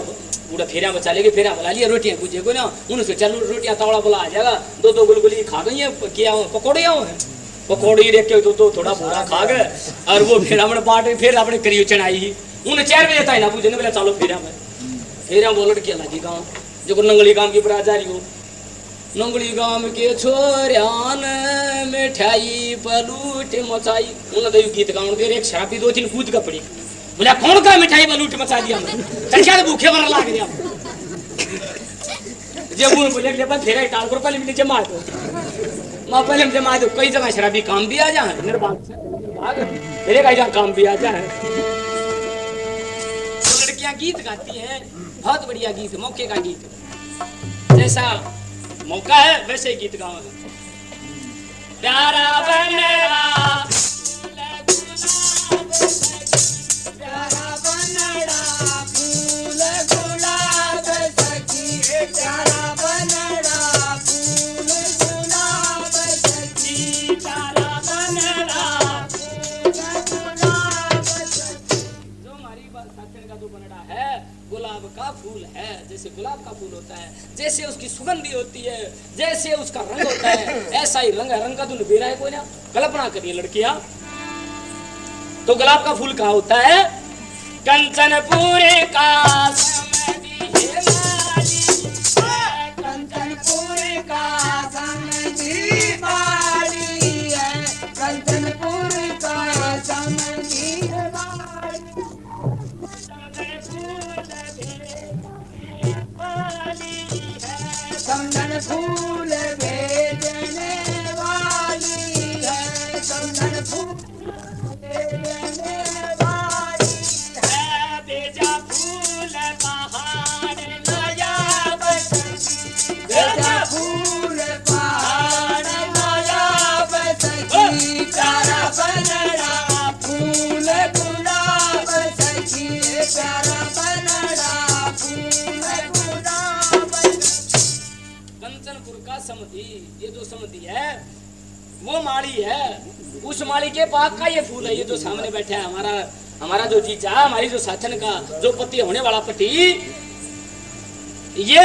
Speaker 1: पूरा फेरा बचा लेके फेरा बुला लिया, रोटियां बूझे को ना उनसे चलो रोटियां तावड़ा बुला आ जाएगा। 2 गुलगुली खा गई है, क्या पकौड़े आओ है पकौड़ी देख के तो थोड़ा भूरा खा गए। और वो फेरा में पार्टी फिर अपने करियो चढ़ाई। उन्हें 4 बजे था ना बूझे बोला चलो फेरा में। फेरा वो लड़कियां लगी गाँव जो नंगली गाँव की बरा जा रही हो। नंगली गांव के छोरियान मिठाई बलूट मचाई। उन्होंने गीत गाउन दे एक शराबी 2-3 कूद का पड़ी, बोला कौन का मिठाई बलूट मचा दिया चल भूखे बना लाग दिया। जब उन बोले बस फेरा टाल कर पहले नीचे मार दो, मां पहले मुझे मार दो। कई जगह शराबी काम भी आ जाए मेरे कई जगह काम भी आ जाए। तो लड़कियां गीत गाती हैं, बहुत बढ़िया गीत, मौके का गीत। जैसा मौका है वैसे गीत गाओ। प्यारा बनरा
Speaker 2: प्यारा बनड़ा फूल गुलाब सखी, प्यारा बनड़ा फूल गुलाब सखी,
Speaker 1: प्यारा बनरा
Speaker 2: फूल गुलाब सखी।
Speaker 1: जो हमारी बात साथन का जो बनड़ा है गुलाब का फूल है, जैसे गुलाब का फूल होता है, जैसे उसकी सुगंधी होती है, जैसे उसका रंग होता है, ऐसा ही रंग है। रंग का तो बेरा है कोई ना, कल्पना करिए लड़कियां। तो गुलाब का फूल कहाँ होता है? कंचनपुरे का
Speaker 2: कंचनपुर का समझी बाड़ी है, कंचनपुर का समझी बाड़ी, चंदन फूल भेजने वाली है, चंदन फूल भेजने वाली है,
Speaker 1: बेजा फूल पहाड़
Speaker 2: नायाब सखी, बेजा फूल पहाड़ नायाब सखी, प्यारा बनड़ा फूल गुलाब सखी, प्यारा बनड़ा फूल गुलाब सखी।
Speaker 1: कंचनपुर का समधी, ये जो समधी है वो माली है, उस माली के बाग का ये फूल है। ये जो सामने बैठा है हमारा जो जीजा, हमारी जो साथन का जो पति होने वाला पति, ये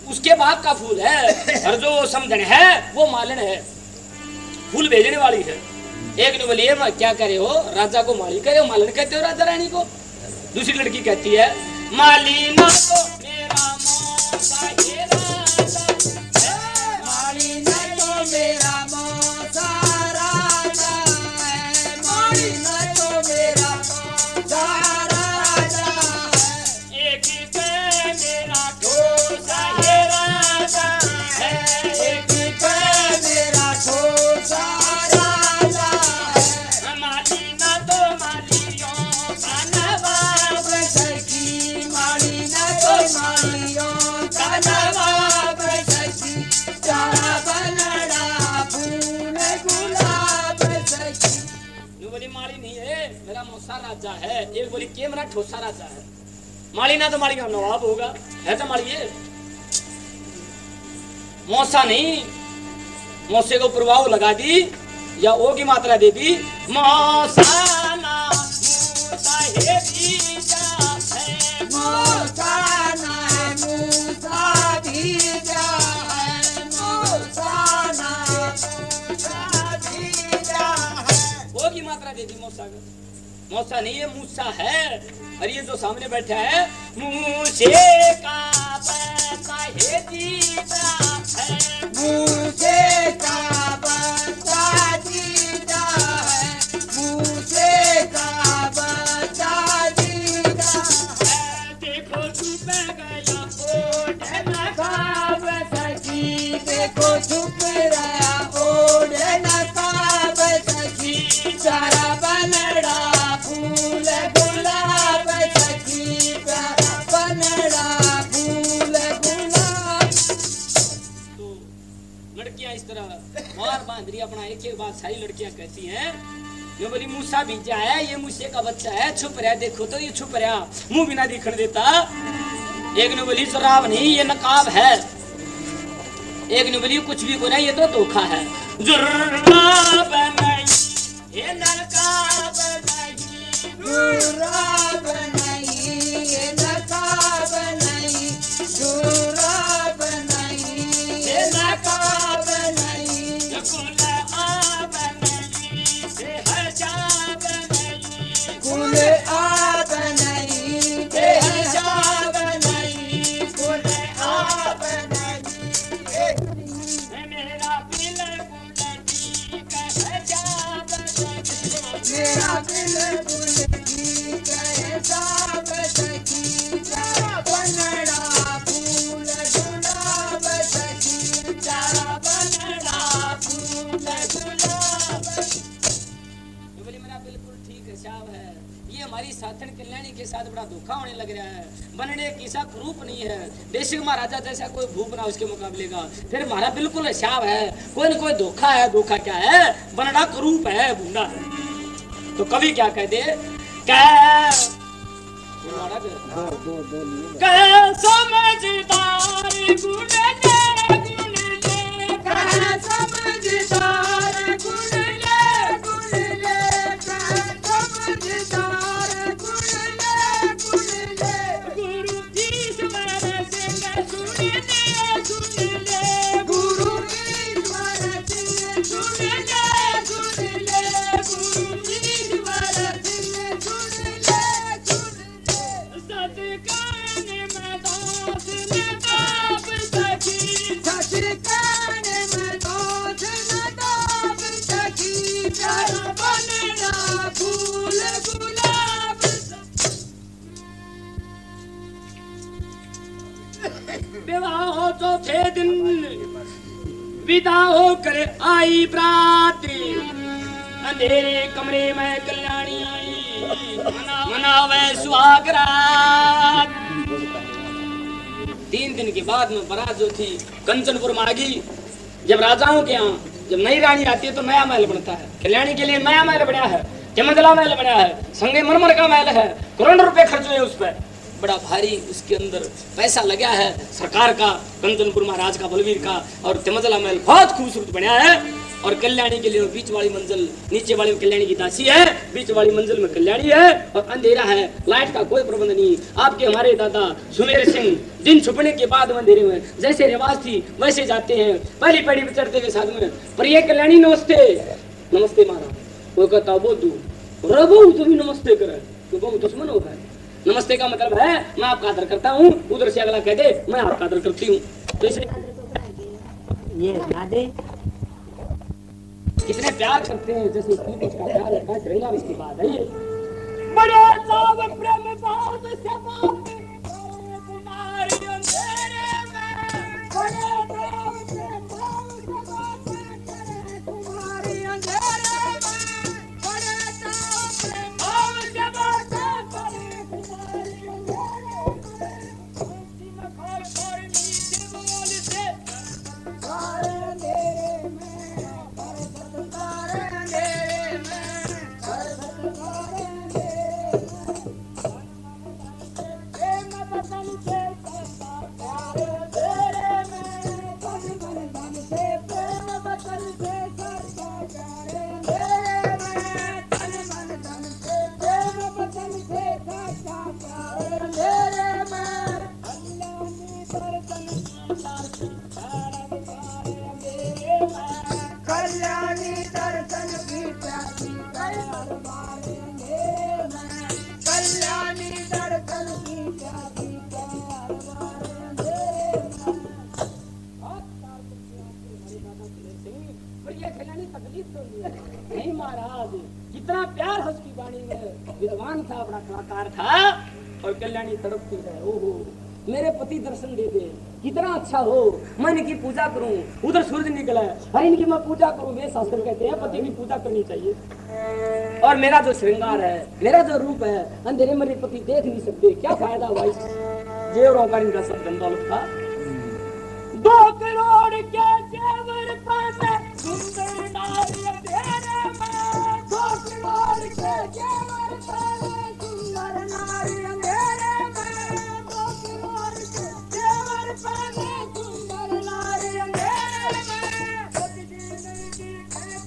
Speaker 1: उसके बाग का फूल है। और जो समधन है वो मालन है, फूल भेजने वाली है। एक ने बोलिए क्या करे हो, राजा को माली करे हो, मालन कहते हो राजा रानी को। दूसरी लड़की कहती है माली ना तो मेरा मौसा ये राजा,
Speaker 2: माली न तो मेरा मौसा राजा है, माली न तो मेरा मौसा राजा है,
Speaker 1: एक पे मेरा ठोसा ये राजा है,
Speaker 2: एक पे मेरा ठोसा राजा है,
Speaker 1: माली ना तो मालियों का नवाब
Speaker 2: सखी माली न तो मालियों
Speaker 1: बोली माली नहीं है, मेरा मौसा राजा है। एक बोली के मेरा ठोसा राजा है। माली ना तो माली का नवाब होगा, है तो माली है, मौसा नहीं। मौसे को प्रभाव लगा दी या ओ की मात्रा दे दी। मौसा ना मूसा है बीजा है,
Speaker 2: मौसा ना मूसा बीजा है, मौसा ना मूसा बीजा है।
Speaker 1: ओ की मात्रा दे दी मौसा को। मौसा नहीं है, मूसा है। और ये जो सामने बैठा है, मूसे का बच्चा है जीता है,
Speaker 2: मूसे का बच्चा जीता है, मूसे का बच्चा जीता है।
Speaker 1: देखो छुप गया ओढ़ नकाब सखी,
Speaker 2: देखो छुप रहा ओढ़ नकाब सखी, सारा बनड़ा फूल गुलाब सखी, सारा बनड़ा फूल गुलाब।
Speaker 1: तो लड़कियां इस तरह मार बांध रही अपना, एक एक बात सारी लड़कियां कहती हैं। ये बोली मूसा बीजा है, ये मूसे का बच्चा है, छुप रहा, देखो तो ये छुप रहा, मुंह बिना दिखण देता। एक ने बोली शराब नहीं, ये नकाब है। एक ने बोली कुछ भी को नहीं, ये तो धोखा है। जुर्राब नहीं, ये नकाब नहीं,
Speaker 2: जुराब नहीं, ये नकाब नहीं, जुराब नहीं, ये नकाब नहीं,
Speaker 1: गुलाब नहीं, ये हजाब नहीं,
Speaker 2: कुल आब नहीं, ये हिजाब नहीं, कुल आब नहीं,
Speaker 1: मेरा बिल्कुल ठीक है हजाब नहीं।
Speaker 2: मेरा बिल्कुल ठीक है साब सखी, सारा बनड़ा फूल गुलाब सखी, सारा बनड़ा फूल गुलाब।
Speaker 1: ये बोली मेरा बिल्कुल ठीक हिसाब है। ये हमारी साथन कल्याणी के साथ बड़ा धोखा होने लग रहा है। बनने की सा रूप नहीं है, देशिक महाराजा जैसा कोई भूप ना उसके मुकाबले का। फिर हमारा बिल्कुल हिसाब है, कोई न कोई धोखा है। धोखा क्या है? बनड़ा करूप है, बूढ़ा है। तो कवि क्या कह दे, क्या समझदार गुण ले, गुण ले,
Speaker 2: कह समझदार गुण ले, गुण ले, कह समझदार गुण ले, गुण ले,
Speaker 1: गुरु ईश्वर सिंह सुन ले, सुन ले,
Speaker 2: गुरु ईश्वर सिंह सुन ले, सुन ले, गुरु ईश्वर सिंह सुन ले, सुन ले।
Speaker 1: सतकान में दास में दाप सखी,
Speaker 2: सचकान में दोष न दाब सखी, प्यारा बनड़ा फूल गुलाब।
Speaker 1: विवाह हो चौथे दिन विदा होकर आई बराती, अंधेरे कमरे में कल्याणी मनावे सुहाग रात। 3 दिन के बाद में बारात जो थी कंचनपुर में आ गई। जब राजाओं के यहाँ जब नई रानी आती है तो नया महल बनता है। कल्याणी के लिए नया महल बना है, चमंदला महल बना है, संगे मरमर का महल है, करोड़ों रुपए खर्च हुए उस पर। बड़ा भारी उसके अंदर पैसा लगा है सरकार का, कंचनपुर महाराज का, बलवीर का। और तिमंजला महल बहुत खूबसूरत बना है। और कल्याणी के लिए बीच वाली मंजिल, नीचे वाली में कल्याणी की दासी है, बीच वाली मंजिल में कल्याणी है। और अंधेरा है, लाइट का कोई प्रबंध नहीं। आपके हमारे दादा सुमेर सिंह दिन छुपने के बाद अंधेरे में जैसे रिवाज थी वैसे जाते हैं, पहली पीढ़ी पे चढ़ते हुए साथ में। पर ये कल्याणी नमस्ते नमस्ते महाराज, वो कहता बोधू रघु तुम नमस्ते करे तो बहु दुश्मन होगा। नमस्ते का मतलब है मैं आपका आदर करता हूँ, उधर से अगला कह दे मैं आपका आदर करती हूँ। तो इसलिए
Speaker 3: ये राधे
Speaker 1: कितने प्यार करते हैं, जैसे उसका प्यार है बस रहना इसकी बात है। ये बड़े साव प्रेम बात से बात कुमारी अंधेरे में, बड़े साव प्रेम बात से बात कुमारी अंधेरे में, बड़े साव प्रेम बात से बात कुमारी अंधेरे में, खोल खोल नीचे बोल से अंधेरे में,
Speaker 2: तारे अंधेरे में, कल्याणी दर्शन की प्यासी दरबार में, कल्याणी दर्शन की प्यासी दरबार में।
Speaker 1: पर ये खिलानी तकलीफ तो नहीं महाराज, कितना प्यार है उसकी वाणी में, विद्वान था, बड़ा कलाकार था, और कल्याणी तड़पती है, ओहो मेरे पति दर्शन दे दे, कितना अच्छा हो, मैं इनकी पूजा करूं, उधर सूरज निकला है, अरे इनकी मैं पूजा करूं, वे शास्त्र कहते हैं पति की पूजा करनी चाहिए, और मेरा जो श्रृंगार है, मेरा जो रूप है, अंधेरे मेरे पति देख नहीं सकते, क्या फायदा भाई, जेवरों का इनका सब गंदौलत था। 2 करोड़ के जेवर पाते सुंदर नारी अंधेरे में,
Speaker 2: 2 करोड़ के जेवर पाते सुंदर नारी अंधेरे में, 2 करोड़ के जेवर पाते सुंदर नारी अंधेरे में, प्रतिदिन दिखे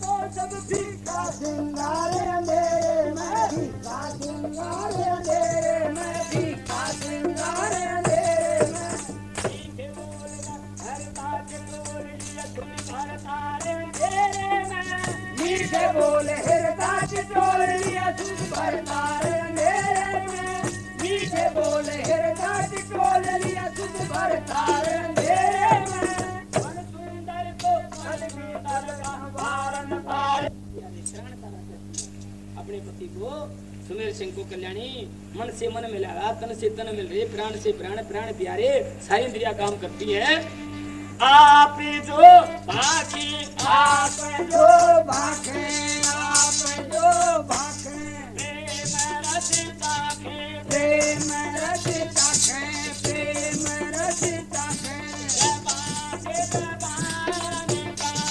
Speaker 2: तो सब फीका श्रृंगार अंधेरे में, फीका श्रृंगार अंधेरे में, फीका श्रृंगार अंधेरे में। मीठे बोले हिरदा चिटोल लिया सुध भर तारे अंधेरे में, मीठे बोले हिरदा चिटोल लिया सुध भर तारे अंधेरे में, मन सुंदर को मन भीतर का वारन तारे।
Speaker 1: अपने पति को सुमेर सिंह को कल्याणी मन से मन मिला, तन से तन मिल रहे, प्राण से प्राण, प्राण प्यारे, सारी इंद्रियां काम करती है। आप जो बाकी
Speaker 2: आप जो भाखे, आप जो भाखे,
Speaker 1: प्रेम रस ताके,
Speaker 2: प्रेम रस ताके, प्रेम रस ताके,
Speaker 1: जबाके जबान कान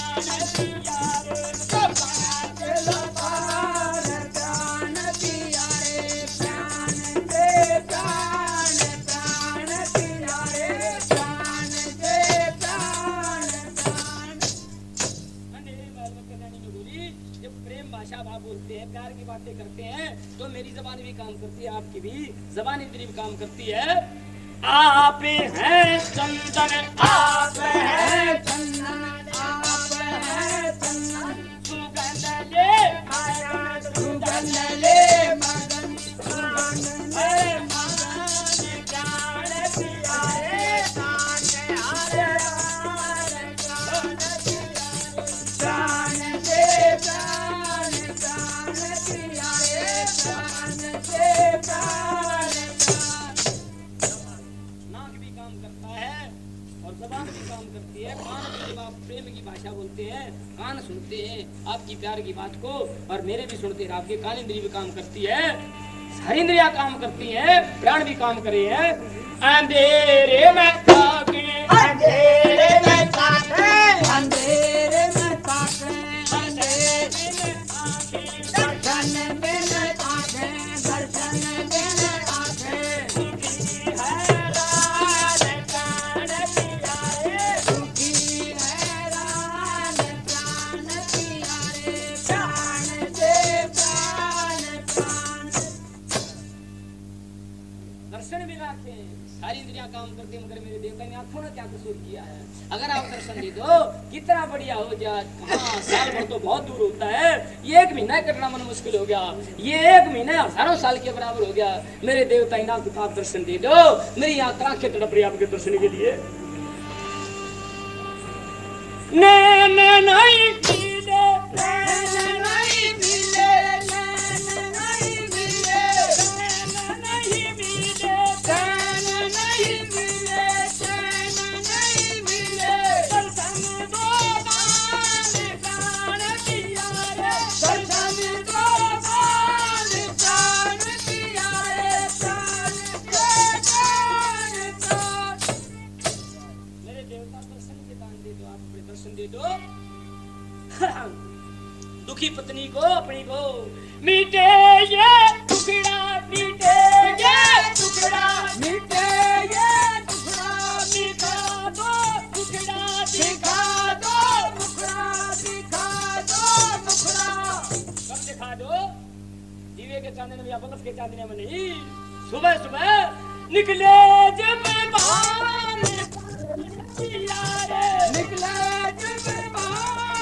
Speaker 1: प्यारे,
Speaker 2: जबाके जबान कान प्यारे, प्राण दे प्राण, प्राण प्यारे, प्राण दे प्राण, प्राण।
Speaker 1: अंधेरे महल में कल्याणी में बोली, जब प्रेम भाषा भाव बोलते हैं, प्यार की बातें करते हैं, तो मेरी जबान भी काम करती है, आपकी भी जबान इंद्री भी काम करती है। आप हैं चंदन, आप हैं
Speaker 2: चंदन, आप है चंदन,
Speaker 1: सुगंध ले
Speaker 2: आया सुगंध ले मगन, सुगंध ले मगन,
Speaker 1: प्राण प्यारे,
Speaker 2: प्राण हारे हारे, प्राण प्यारे, प्राण दे प्राण, प्राण प्यारे, प्राण दे प्राण, प्राण।
Speaker 1: नाक भी काम करता है और जबान भी काम करती है, कान भी जब आप प्रेम की भाषा बोलते हैं, कान सुनते हैं आपकी प्यार की बात को, और मेरे भी सुनते हैं आपके, कान इंद्री भी काम करती है, सारी इंद्रियां काम करती हैं, प्राण भी काम करे हैं। अंधेरे में ताके,
Speaker 2: अंधेरे में ताके, अंधेरे में ताके, अंधेरे में ताके, दर्शन देने आके, दर्शन देने आके,
Speaker 1: सुखी है राज प्राण प्यारे,
Speaker 2: सुखी है रान प्राण प्यारे, प्राण दे प्राण, प्राण।
Speaker 1: दर्शन भी लाते हैं, सारी इंद्रियां काम करती है, मगर मेरे देवता ने आंखों ने क्या कसूर किया है, अगर आप दर्शन दे दो कितना बढ़िया हो जाए। हाँ, साल भर तो बहुत दूर होता है, ये 1 महीना कटना मन मुश्किल हो गया, ये 1 महीना हजारों साल के बराबर हो गया। मेरे देवता इन आंखों को आप दर्शन दे दो, मेरी आंखें तड़प रही आपके दर्शन के लिए। नैन नहीं मिले,
Speaker 2: नैन नहीं मिले, नैन नहीं मिले,
Speaker 1: नैन नहीं मिले,
Speaker 2: चैन नहीं मिले, चैन नहीं मिले,
Speaker 1: दर्शन दो दान प्राण प्यारे,
Speaker 2: दर्शन दो प्राण, प्राण प्यारे, प्राण दे प्राण, प्राण।
Speaker 1: मेरे देवता दर्शन के दान दे दो, आप अपने दर्शन दे दो। दुखी पत्नी को अपनी को मीटे ये टुकड़ा, मीटे ये टुकड़ा,
Speaker 2: मिटे ये टुकड़ा,
Speaker 1: दिखा दो टुकड़ा,
Speaker 2: दिखा दो टुकड़ा, दिखा दो टुकड़ा।
Speaker 1: कब दिखा दो? दीवे के चांदने में या बलफ के चांदने में नहीं, सुबह सुबह निकले जब बाहर,
Speaker 2: निकले जब बाहर,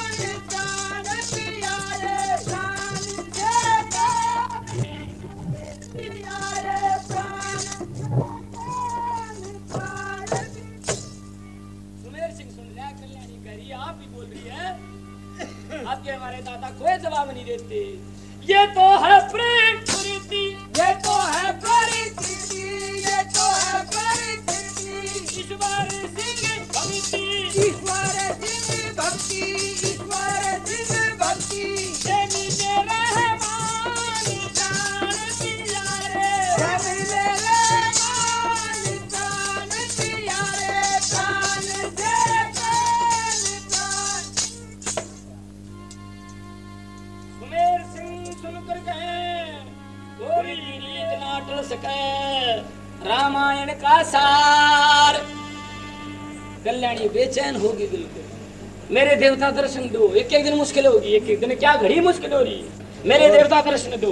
Speaker 1: बोल रही है। आपके हमारे दादा कोई जवाब नहीं देते। ये तो है प्रकृति,
Speaker 2: ये तो है परिस्थिति, ये तो है परिस्थिति।
Speaker 1: ईश्वर सिंह भक्ति,
Speaker 2: ईश्वर सिंह भक्ति, ईश्वर सिंह भक्ति।
Speaker 1: ये मिले रहमान जान प्यारे,
Speaker 2: ये मिले रहमान जान प्यारे, प्राण से प्राण।
Speaker 1: सुमेर सिंह सुनकर कहे कोई रीत ना टल सके रामायण का सार। कल्याणी बेचैन होगी बिल्कुल। मेरे देवता दर्शन दो। एक एक दिन मुश्किल होगी, एक एक दिन क्या घड़ी मुश्किल हो रही। मेरे देवता दर्शन दो।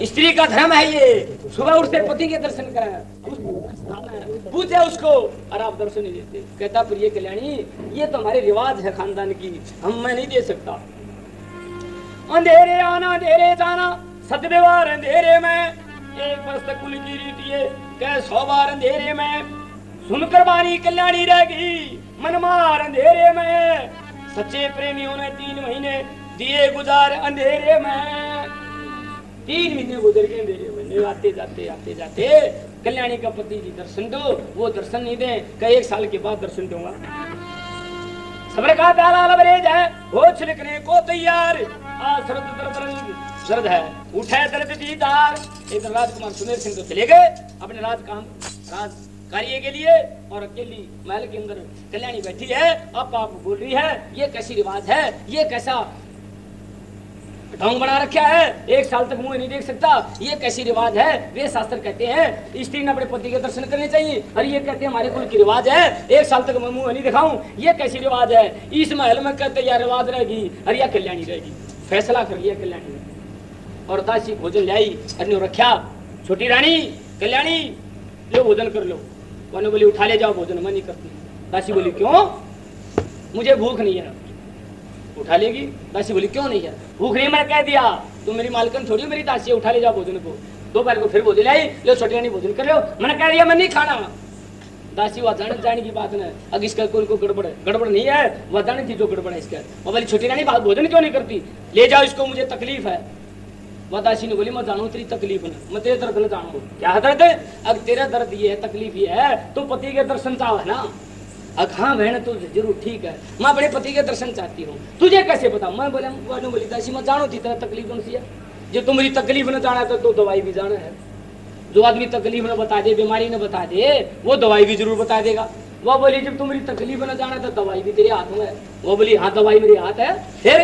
Speaker 1: स्त्री का धर्म है ये, सुबह उठते पति के दर्शन करें, पूछे उसको और आप दर्शन नहीं देते। कहता पर ये कल्याणी ये तो हमारे रिवाज है खानदान की, मैं नहीं दे सकता। अंधेरे आना अंधेरे जाना, सतव्यवहार अंधेरे में, एक वर्ष तक कुल की रीति है कह 100 बार अंधेरे में। सुनकर बानी कल्याणी रह गई मन मार अंधेरे में। सच्चे प्रेमियों ने 3 महीने दिए गुजार अंधेरे में। 3 महीने गुजर के अंधेरे में, आते जाते कल्याणी का पति जी दर्शन दो, वो दर्शन नहीं दे, कई 1 साल के बाद दर्शन दूंगा। सब्र का प्याला लबरेज है, हो छिड़कने को तैयार। दर्द है, उठे दर्द दीदार। एक दिन राजकुमार सुमेर सिंह तो चले गए अपने राज कार्य के लिए, और अकेली महल के अंदर कल्याणी बैठी है। अब आप बोल रही है ये कैसी रिवाज है, ये कैसा ढोंग बना रखा है, 1 साल तक मुंह नहीं देख सकता, ये कैसी रिवाज है। वे शास्त्र कहते हैं स्त्री ने अपने पति के दर्शन करने चाहिए, और ये कहते हैं हमारे कुल की रिवाज है 1 साल तक मैं मुंह नहीं दिखाऊं, ये कैसी रिवाज है। इस महल में कहते यह रिवाज रहेगी और यह कल्याणी रहेगी। फैसला कर लिया कल्याणी ने, और दासी भोजन लाई अन्य रखा। छोटी रानी कल्याणी लो भोजन कर लो। कौन बोली उठा ले जाओ भोजन, मैं नहीं करती। दासी बोली क्यों, मुझे भूख नहीं है। उठा लेगी। दासी बोली क्यों नहीं है, भूख नहीं, मैंने कह दिया। तुम मेरी मालकन थोड़ी मेरी दासी, उठा ले जाओ भोजन को। दोपहर को फिर भोजन लाई, लो छोटी रानी भोजन कर लो, मैंने कह दिया मैं नहीं खाना। दासी वह जाने की बात न, अब इसका कोई गड़बड़ नहीं है, वह जाने थी जो गड़बड़ है इसका। वो बोली छोटी रानी बात भोजन क्यों नहीं करती, ले जाओ इसको, मुझे तकलीफ है। वह दासी ने बोली मैं जानू तेरी तकलीफ न, मैं तेरे दर्द न जानू। क्या दर्द है, अब तेरा दर्द ये है, तकलीफ ये है, तो पति के दर्शन चाहो है ना। अब हाँ बहन तो जरूर ठीक है, मैं अपने पति के दर्शन चाहती हूँ, तुझे कैसे पता। मैं बोली दासी मैं जानू थी तेरा तकलीफ कौन सी है। जो तुम्हारी तकलीफ न जाना तो दवाई भी जाना है। जो आदमी तकलीफ न बता दे, बीमारी न बता दे, वो दवाई भी जरूर बता देगा। वो बोली जब तुम्हारी तकलीफ न जाना तो दवाई भी तेरे हाथ में है। वो बोली हाँ दवाई मेरे हाथ है, फिर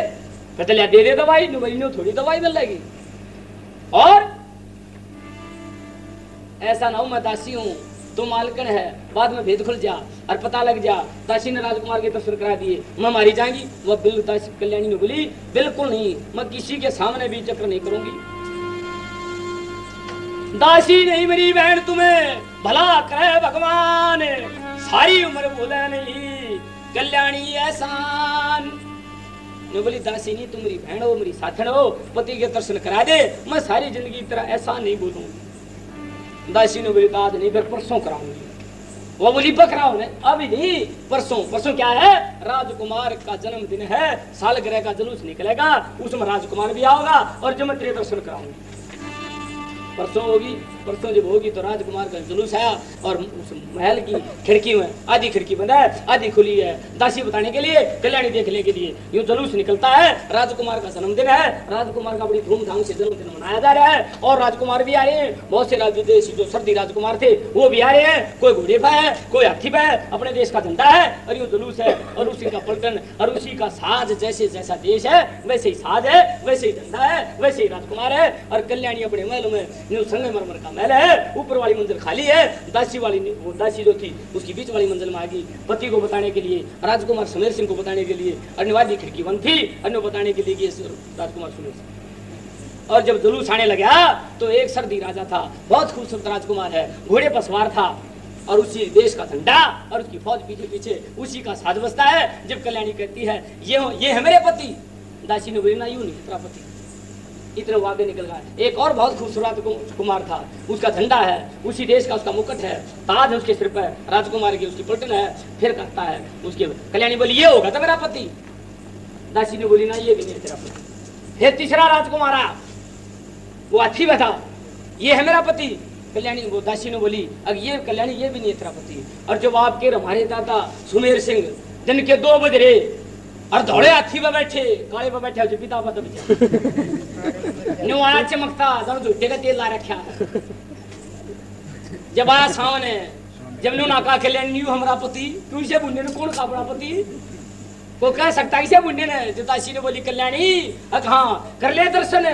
Speaker 1: कहते लिया दे दवाई। बोली थोड़ी दवाई मिल जाएगी, और ऐसा ना हो मैं दासी हूँ तो मालकन है, बाद में भेद खुल जा और पता लग जा। दासी ने राजकुमार के दर्शन करा दिए, मैं मारी जाएंगी। वह बिल्कुल दासी कल्याणी ने बोली बिल्कुल नहीं, मैं किसी के सामने भी चक्र नहीं करूंगी। दासी नहीं मेरी बहन, तुम्हें भला करे भगवान, सारी उम्र बोले नहीं कल्याणी एहसान। बोली दासी नहीं तुम मेरी बहन हो, मेरी साथन हो, पति के दर्शन करा दे, मैं सारी जिंदगी की तरह ऐसा नहीं बोलूंगी। दासी ने बोली आज नहीं फिर परसों कराऊंगी। वो बोली पकड़ाओ ने, अभी नहीं परसों। परसों क्या है, राजकुमार का जन्मदिन है, सालगिरह का जुलूस निकलेगा, उसमें राजकुमार भी आओगा और जो मैं तेरे दर्शन कराऊंगी। परसों होगी, परसों जब होगी तो राजकुमार का जुलूस आया, और उस महल की खिड़की में आधी खिड़की बंद है आधी खुली है। दासी बताने के लिए, कल्याणी देखने के लिए, यूं जुलूस निकलता है। राजकुमार का जन्मदिन है, राजकुमार का बड़ी धूमधाम से जन्मदिन मनाया जा रहा है, और राजकुमार भी आ रहे हैं। बहुत से विदेशी जो सर्दी राजकुमार थे वो भी आ रहे हैं। कोई घोड़े पे है, कोई हाथी पे है, अपने देश का झंडा है, और यूं जुलूस है, और उसी का पलटन और उसी का साज। जैसे जैसा देश है वैसे ही साज है, वैसे ही झंडा है, वैसे ही राजकुमार है। और कल्याणी अपने महल में संगमरमर का महल है, ऊपर वाली मंजिल खाली है। दासी वाली वो दासी जो थी उसकी बीच वाली मंजिल में आ गई पति को बताने के लिए, राजकुमार सुमेर सिंह को बताने के लिए। अन्यवादी खिड़की बंद थी, अन्य बताने के लिए कि राजकुमार सुमेर सिंह। और जब जुलूस आने लगा तो एक सर्दी राजा था, बहुत खूबसूरत राजकुमार है, घोड़े पर सवार था, और उसी देश का झंडा और उसकी फौज पीछे पीछे, उसी का साज बजता है। जब कल्याणी कहती है ये है मेरे पति, दासी ने बोली ना यूं नहीं तेरा पति, इतने वो आगे निकल गया। एक और बहुत खूबसूरत कुमार था, उसका झंडा है, उसी देश का उसका मुकुट है, ताज है उसके सिर पर, राजकुमार की उसकी पलटन है। फिर कहता है उसके कल्याणी बोली ये होगा तो मेरा पति। दासी ने बोली ना ये भी नहीं तेरा पति। फिर तीसरा राजकुमार आया, वो हाथी बैठा, ये है मेरा पति। कल्याणी वो दासी ने बोली अब ये कल्याणी ये भी नहीं है तेरा पति। और जब आपके हमारे दादा सुमेर सिंह दिन के 2 बजे और धौड़े हाथी पे बैठे, काले पे बैठे जो पिता पता न्यूआड़ा चमकता जब झूठे का तेल ला रखा है। जब आया सामने, जब न्यू नाका कल्याणी न्यू हमारा पति, तू इसे बुढ़े ने कौन का बड़ा पति को कह सकता है इसे बुढ़े ने। जो दासी ने बोली कल्याणी हाँ कर ले दर्शन।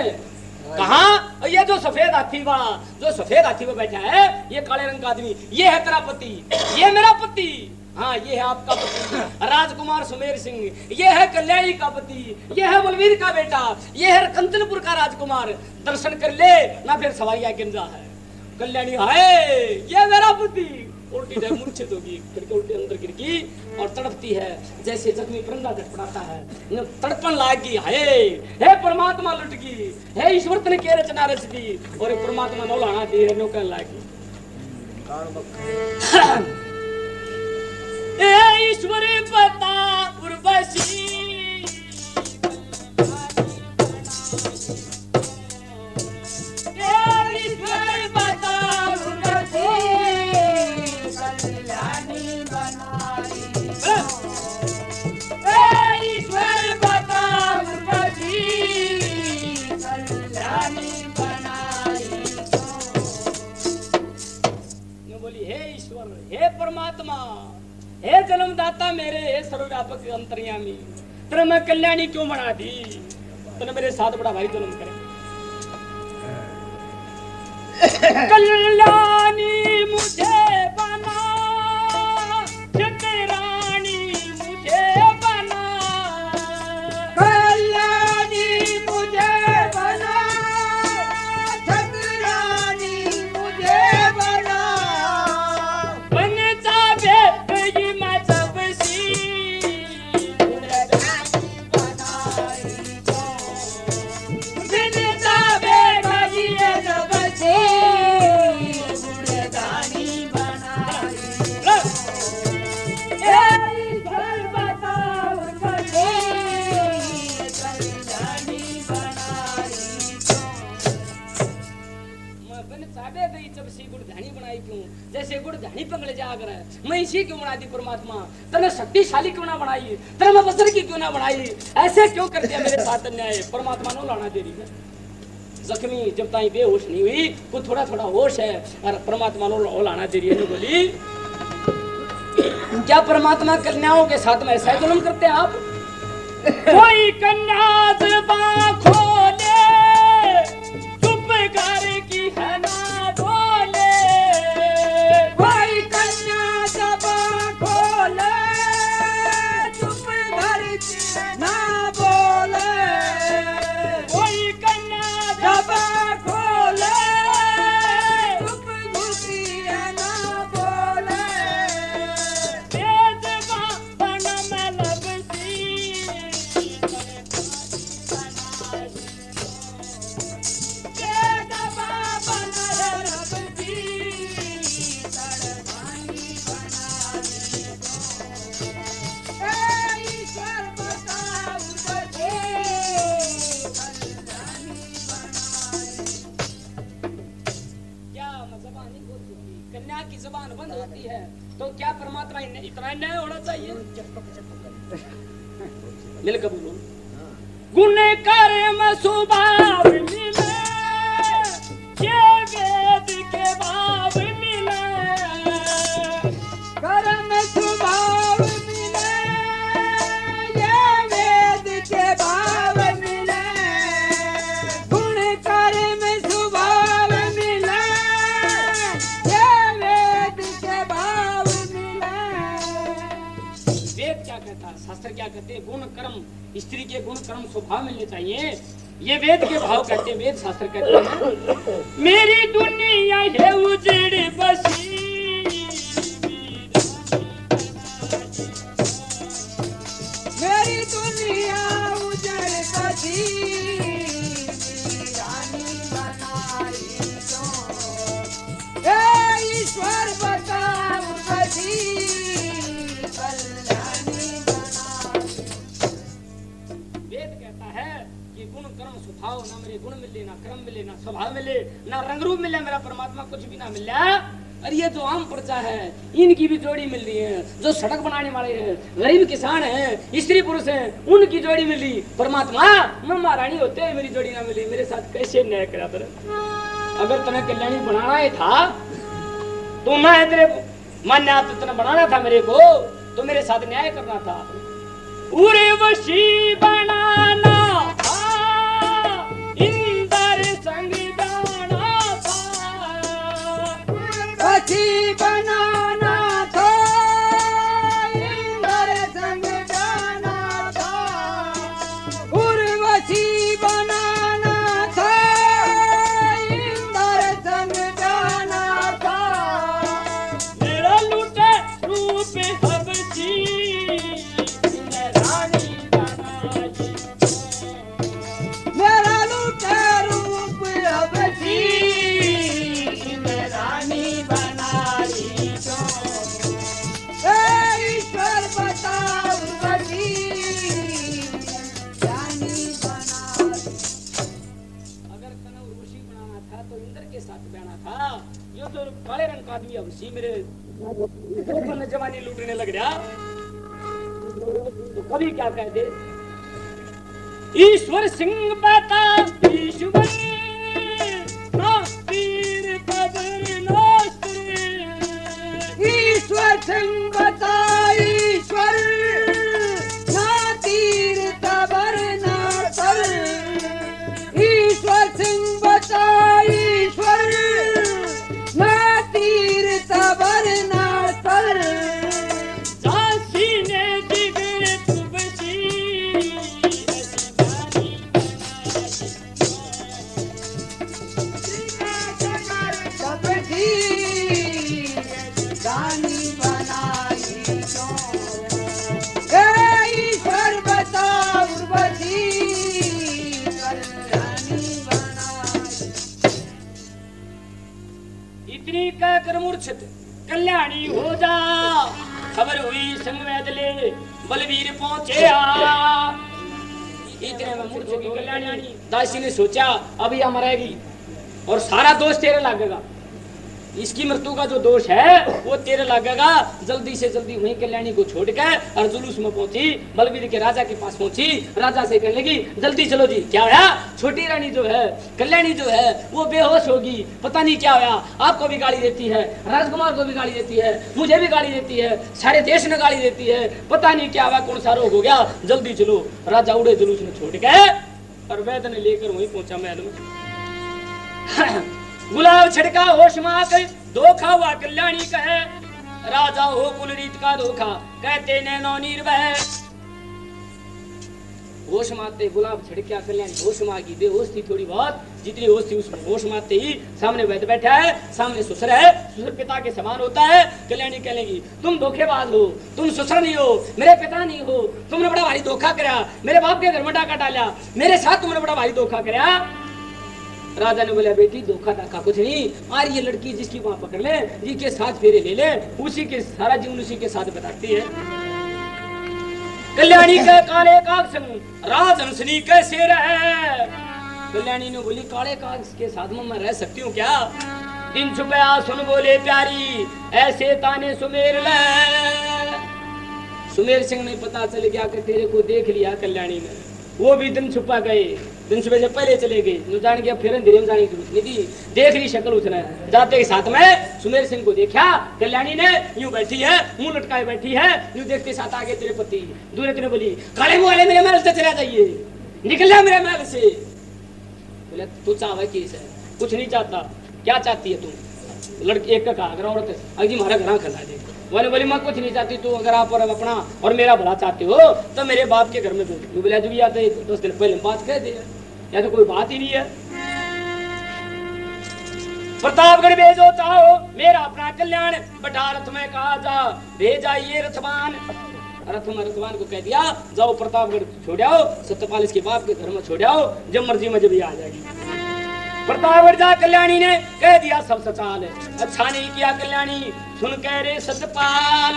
Speaker 1: कहा ये जो सफेद हाथी वाला, जो सफेद हाथी पे बैठा है, ये काले रंग का आदमी, ये है तेरा पति, ये मेरा पति। हाँ ये है आपका पति राजकुमार सुमेर सिंह, ये है कल्याणी का पति, ये है बलवीर का बेटा, ये है कंचनपुर का राजकुमार। दर्शन कर ले ना फिर सवारिया गिंजा है। कल्याणी हाय ये मेरा पति। उल्टी है मूर्छित होगी, खिड़की उल्टे अंदर गिर गई और तड़पती है जैसे जख्मी परिंदा झटपटाता है। तड़पन लागी, हे परमात्मा लुट गई, हे ईश्वर तने के रचना रच दी और परमात्मा नौलाना दी है नौकन लागी। ए ईश्वर बता उर्वशी परमात्मा, हे जन्मदाता मेरे, हे सर्वव्यापक अंतर्यामी, तेरे मैं कल्याणी क्यों बना दी? तूने मेरे साथ बड़ा भाई जुल्म करे। कल्याणी मुझे बना, चतुरानी मुझे बना,
Speaker 2: कल्याणी मुझे बना, चतुरानी मुझे बना।
Speaker 1: जैसे गुड़ धानी पंगले जाकर है, मैं इसी क्यों बना दी परमात्मा? तने शक्तिशाली क्यों ना बनाई, तेरे में वज्र की क्यों ना बनाई? ऐसे क्यों कर दिया मेरे साथ अन्याय? परमात्मा ने लाना दे रही है। जख्मी जब ताई बेहोश नहीं हुई, वो थोड़ा थोड़ा होश है और परमात्मा ने लाना दे रही है। बोली क्या परमात्मा कन्याओं के साथ में ऐसा जुल्म करते हैं आप? कोई कन्या ज़बान खोले, चुप कर की है ना बोले,
Speaker 2: कोई कन्या ज़बान खोले, चुप कर की है ना बोले,
Speaker 1: कोई कन्या
Speaker 2: ज़बान खोले, चुप घुसी है ना बोले।
Speaker 1: बेज़बान में लबसी, कन्या की जबान बंद होती है तो क्या परमात्मा इतना न्याय होना चाहिए? मिल कर बोलो, गुण कर्म स्वभाव मिले, ये वेद के भाव मिले,
Speaker 2: कर्म स्वभाव मिले, ये वेद के भाव मिले, गुण कर्म स्वभाव मिले, ये वेद के भाव मिले।
Speaker 1: वेद क्या कहता है, शास्त्र क्या कहते हैं? गुण कर्म, स्त्री के गुण कर्म स्वभाव मिलने चाहिए, ये वेद के भाव कहते हैं, वेद शास्त्र कहते हैं। मेरी दुनिया है उजड़ बसी,
Speaker 2: मेरी दुनिया उजड़ बसी, ईश्वर बता उर्वशी कल्याणी बना।
Speaker 1: वेद कहता है कि गुण कर्म स्वभाव ना मेरे गुण मिले, ना कर्म मिले, ना स्वभाव मिले, ना रंग रूप मिले, मेरा परमात्मा कुछ भी ना मिला। और ये जो आम प्रजा है इनकी भी जोड़ी मिल रही है, जो सड़क बनाने वाले हैं, गरीब किसान हैं, स्त्री पुरुष हैं, उनकी जोड़ी मिली। परमात्मा मैं महारानी होते हैं मेरी जोड़ी ना मिली, मेरे साथ कैसे न्याय करा तेरे? अगर तुम्हें कल्याणी बनाना ही था तो मैं तेरे मान्य तुम्हें बनाना था मेरे को, तो मेरे साथ न्याय करना था। उर्वशी बनाना था, इंद्र संग जाना था।
Speaker 2: उर्वशी बनाना था, इंद्र संग जाना था। उर्वशी बनाना था, इंद्र संग जाना था।
Speaker 1: मेरा लूटे रूप हबसी रानी बनाई।
Speaker 2: मेरा लूटे रूप हबसी रानी बनाई तो। ईश्वर बता उर्वशी रानी बनाई।
Speaker 1: अगर तने उर्वशी बनाना था तो इंद्र के साथ बहना था। यो तो काले रंग का आदमी हबसी मेरे जवानी लूटने लग रहा। तो कभी क्या कहते, ईश्वर सिंह बता ईश्वर ना तीर कबर नास्त्र।
Speaker 2: ईश्वर सिंह बता ईश्वर ना तीर तबर ना तर। ईश्वर सिंह बता ईश्वर ना तीर तबर ना तर।
Speaker 1: झांसी ने जिगर तुबसी ऐसी रानी
Speaker 2: सबकी रानी बनाई तो। ईश्वर बता उर्वशी कल्याणी बनाई।
Speaker 1: इतनी कहकर मूर्छित कल्याणी हो जा। खबर हुई संग में अदले बलवीर पहुंचे आ। इतने में मूर्छित की कल्याणी दासी ने सोचा अब यह मरेगी और सारा दोष तेरे लगेगा। इसकी मृत्यु का जो दोष है वो तेरे लगेगा। जल्दी से जल्दी वहीं कल्याणी को छोड़कर और जुलूस में पहुंची, बलवीर के राजा के पास पहुंची। राजा से कहने लगी जल्दी चलो जी। क्या होया? छोटी रानी जो है कल्याणी जो है वो बेहोश होगी, पता नहीं क्या होया। आपको भी गाली देती है, राजकुमार को भी गाली देती है, मुझे भी गाली देती है, सारे देश में गाली देती है, पता नहीं क्या हुआ, कौन सा रोग हो गया, जल्दी चलो। राजा उड़े जुलूस में छोड़ के और वैद्य ने लेकर वहीं पहुंचा महल में। गुलाब छिड़का होश माक धोखा हुआ कल्याणी कहे। राजा हो कुल रीत का धोखा कहते नैनो निर्भय। होश मारते गुलाब छिड़का कल्याणी होश मागी, बेहोश थी थोड़ी बहुत, जितनी होश थी उसमें होश मारते ही सामने वैद्य बैठा है, सामने ससुर है, ससुर पिता के समान होता है। कल्याणी कहेगी तुम धोखेबाज हो, तुम ससुर नहीं हो, मेरे पिता नहीं हो, तुमने बड़ा भारी धोखा करा, मेरे बाप के घर में डाका डाला, मेरे साथ तुमने बड़ा भारी धोखा करा। राजा ने बोला बेटी धोखा डाका कुछ नहीं, और ये लड़की जिसकी वहां पकड़ ले, जिसके साथ फेरे ले ले, उसी के सारा जीवन उसी के साथ बताती है। कल्याणी के काले काग संग राजहंसनी कैसे रहे। कल्याणी ने बोली काले काग के साथ में मैं रह सकती हूँ क्या? दिन छुपया सुन बोले प्यारी ऐसे ताने सुमेर ले। सुमेर सिंह ने पता चल गया कि तेरे को देख लिया कल्याणी ने, वो भी दिन छुपा गए, दिन सुबह से पहले चले गए। जो जान गया फिर धीरे जाने की जरूरत नहीं थी, देख ली शक्ल उसने। जाते के साथ में सुमेर सिंह को देखा कल्याणी ने, यूं बैठी है, मुंह लटकाए बैठी है, यूं देखते साथ आगे तेरे पति। दूरत ने बोली काले मुंह वाले मेरे महल से चला जाइए, निकल जा मेरे महल से। बोला तू चाहे किस है? कुछ नहीं चाहता। क्या चाहती है तू? लड़की एक का कहा अगर औरत अजी हमारा घर खिला दे। बोले बोली मैं कुछ नहीं चाहती, तू अगर आप और अपना और मेरा भला चाहते हो तो मेरे बाप के घर में भेज। बोला जब या तो 10 दिन पहले बात कह दे, या तो कोई बात ही नहीं है। प्रतापगढ़ भेजो चाहो मेरा अपना कल्याण, बटा रथ में कहा जा भेजाइए रथवान। रथ में रथवान को कह दिया जाओ प्रतापगढ़ छोड़ आओ, सत्यपाल इसके बाप के घर में छोड़ आओ, जब मर्जी में जब ये आ जाएगी। प्रतापगढ़ जा कल्याणी ने कह दिया सब सचाल, अच्छा नहीं किया कल्याणी सुन कह रे सतपाल।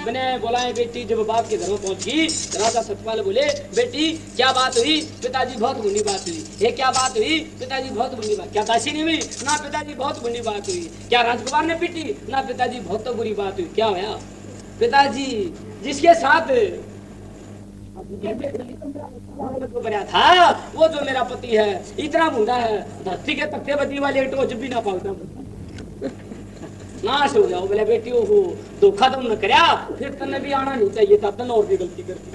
Speaker 1: मैंने बोलाए बेटी जब बाप के घर में पहुंची, राजा सतपाल बोले बेटी क्या बात हुई? पिताजी बहुत बुरी बात हुई। ये क्या बात हुई? पिताजी बहुत बुरी बात। क्या दासी नहीं हुई? ना पिताजी बहुत बुरी बात हुई। क्या राजकुमार ने पीटी? ना पिताजी बहुत तो बुरी बात हुई। क्या होया? पिताजी जिसके साथ बना था वो जो मेरा पति है इतना बूढ़ा है, धरती के तख्ते बदली वाले तो जब भी ना पाता नाश हो जाओ। बोले बेटी हो धोखा तुम न करया, फिर तन्ने भी आना नहीं चाहिए था, तन और भी गलती करती।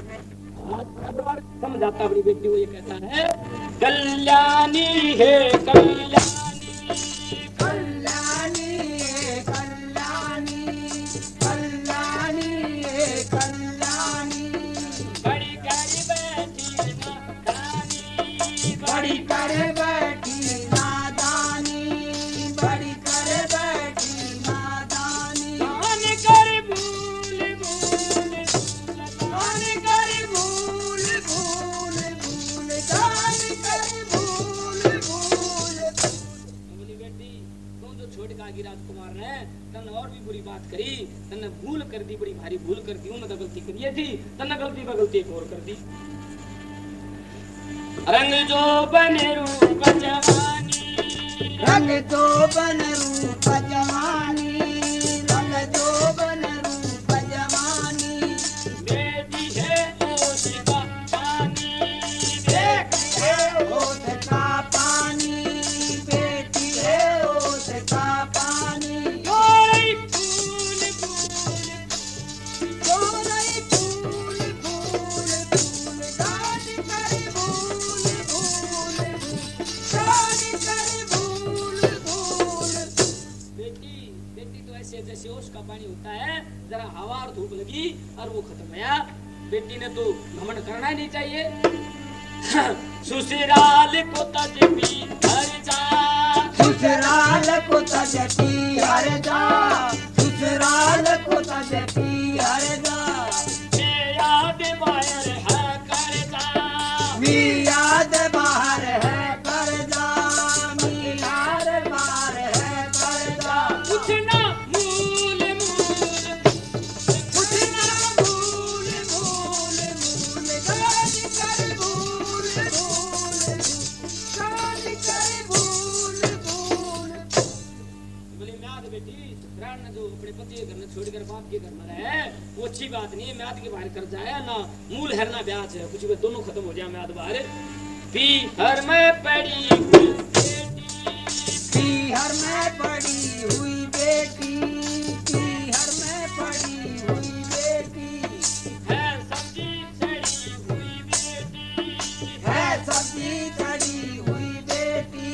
Speaker 1: समझाता अपनी बेटी को, ये कहता है कल्याणी है कल्याणी
Speaker 2: कल्याणी कल्याणी कल्याणी कल्याणी
Speaker 1: बड़ी कर बैठी नादानी,
Speaker 2: बड़ी कर बैठी नादानी, बड़ी कर बैठी नादानी।
Speaker 1: कान कर भूल भूल
Speaker 2: कान कर भूल भूल भूल, कान कर भूल भूल।
Speaker 1: बोली बेटी तुम जो छोड़ का राजकुमार ने तन और भी बुरी बात करी, तन्ने भूल कर दी, बड़ी भारी भूल कर दी। मैं तो गलती करी थी, तन्ने गलती पर गलती एक और कर दी। रंग जो बने रूप जवानी,
Speaker 2: रंग दो बन रूप जवानी, रंग दो बन रूप जवानी।
Speaker 1: बेटी है ओस का पानी,
Speaker 2: बेटी है ओस का पानी, बेटी है ओस का पानी।
Speaker 1: कोई फूल फूल
Speaker 2: गोरई फूल फूल फूल, गाज कर भूल भूल गाज कर भूल भूल।
Speaker 1: बेटी बेटी तो ऐसे जैसे ओस का पानी होता है, जरा हवा और धूप लगी और वो खत्म गया। बेटी ने तो घमंड करना ही नहीं चाहिए। सुसराल को तज भी हर जा,
Speaker 2: ससुराल को तजती हर जा, ससुराल को तजती हर जा।
Speaker 1: याद बाहर है कर जा,
Speaker 2: मी याद बाहर है कर जा, मी याद बाहर है कर जा।
Speaker 1: कुछ ना मूल मूल
Speaker 2: कुछ ना भूल भूल भूल, गाज कर भूल भूल गाज कर भूल भूल।
Speaker 1: बोले म्याद बेटी प्राण ने जो अपने पति के घर में छोड़कर बाप के घर में रहे वो अच्छी बात नहीं है। म्याद के बाहर कर जाए ना मूल है ना ब्याज है, कुछ भी दोनों खत्म हो जाए म्याद बाहर। पी हर में पड़ी हुई बेटी,
Speaker 2: पीहर में पड़ी हुई बेटी, पीहर में पड़ी हुई बेटी।
Speaker 1: है सब्जी सड़ी हुई बेटी,
Speaker 2: है सब्जी चढ़ी हुई बेटी,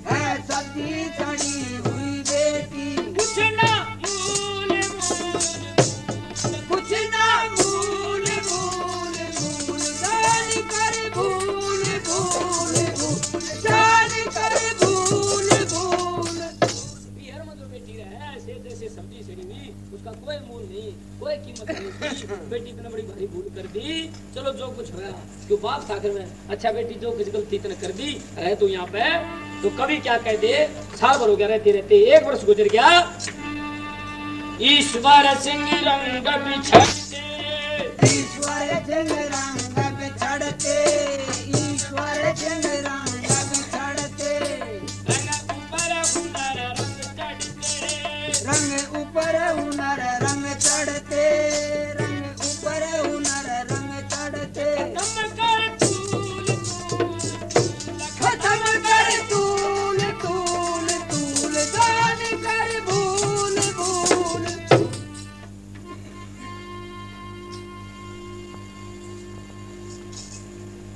Speaker 2: है सब्जी चढ़ी हुई बेटी।
Speaker 1: कुछ ना मूल मूल
Speaker 2: कुछ ना भूल भूल भूल, जान कर भूल भूल भूल, जान कर भूल भूल।
Speaker 1: बिहार में जो बेटी रहे ऐसे जैसे सब्जी सड़ी हुई, उसका कोई मूल नहीं, कोई कीमत नहीं थी। बेटी इतने बड़ी भारी भूल कर दी, चलो जो कुछ होया क्यों बाप था घर में। अच्छा बेटी जो कुछ गलती इतने कर दी रहे तो यहाँ पे तो कभी क्या कह दे, साल भर हो गया रहते रहते 1 वर्ष गुजर गया। ईश्वर सिंह रंग बिछड़ते,
Speaker 2: ईश्वर जंग रंग बिछड़ते, ईश्वर जंग रंग बिछड़ते।
Speaker 1: रंग ऊपर हुनर रंग चढ़ते,
Speaker 2: रंग ऊपर हुनर रंग चढ़ते, रंग ऊपर हुनर रंग चढ़ते।
Speaker 1: खत्म कर तूल
Speaker 2: खत्म कर तूल तूल तूल, जान कर भूल भूल।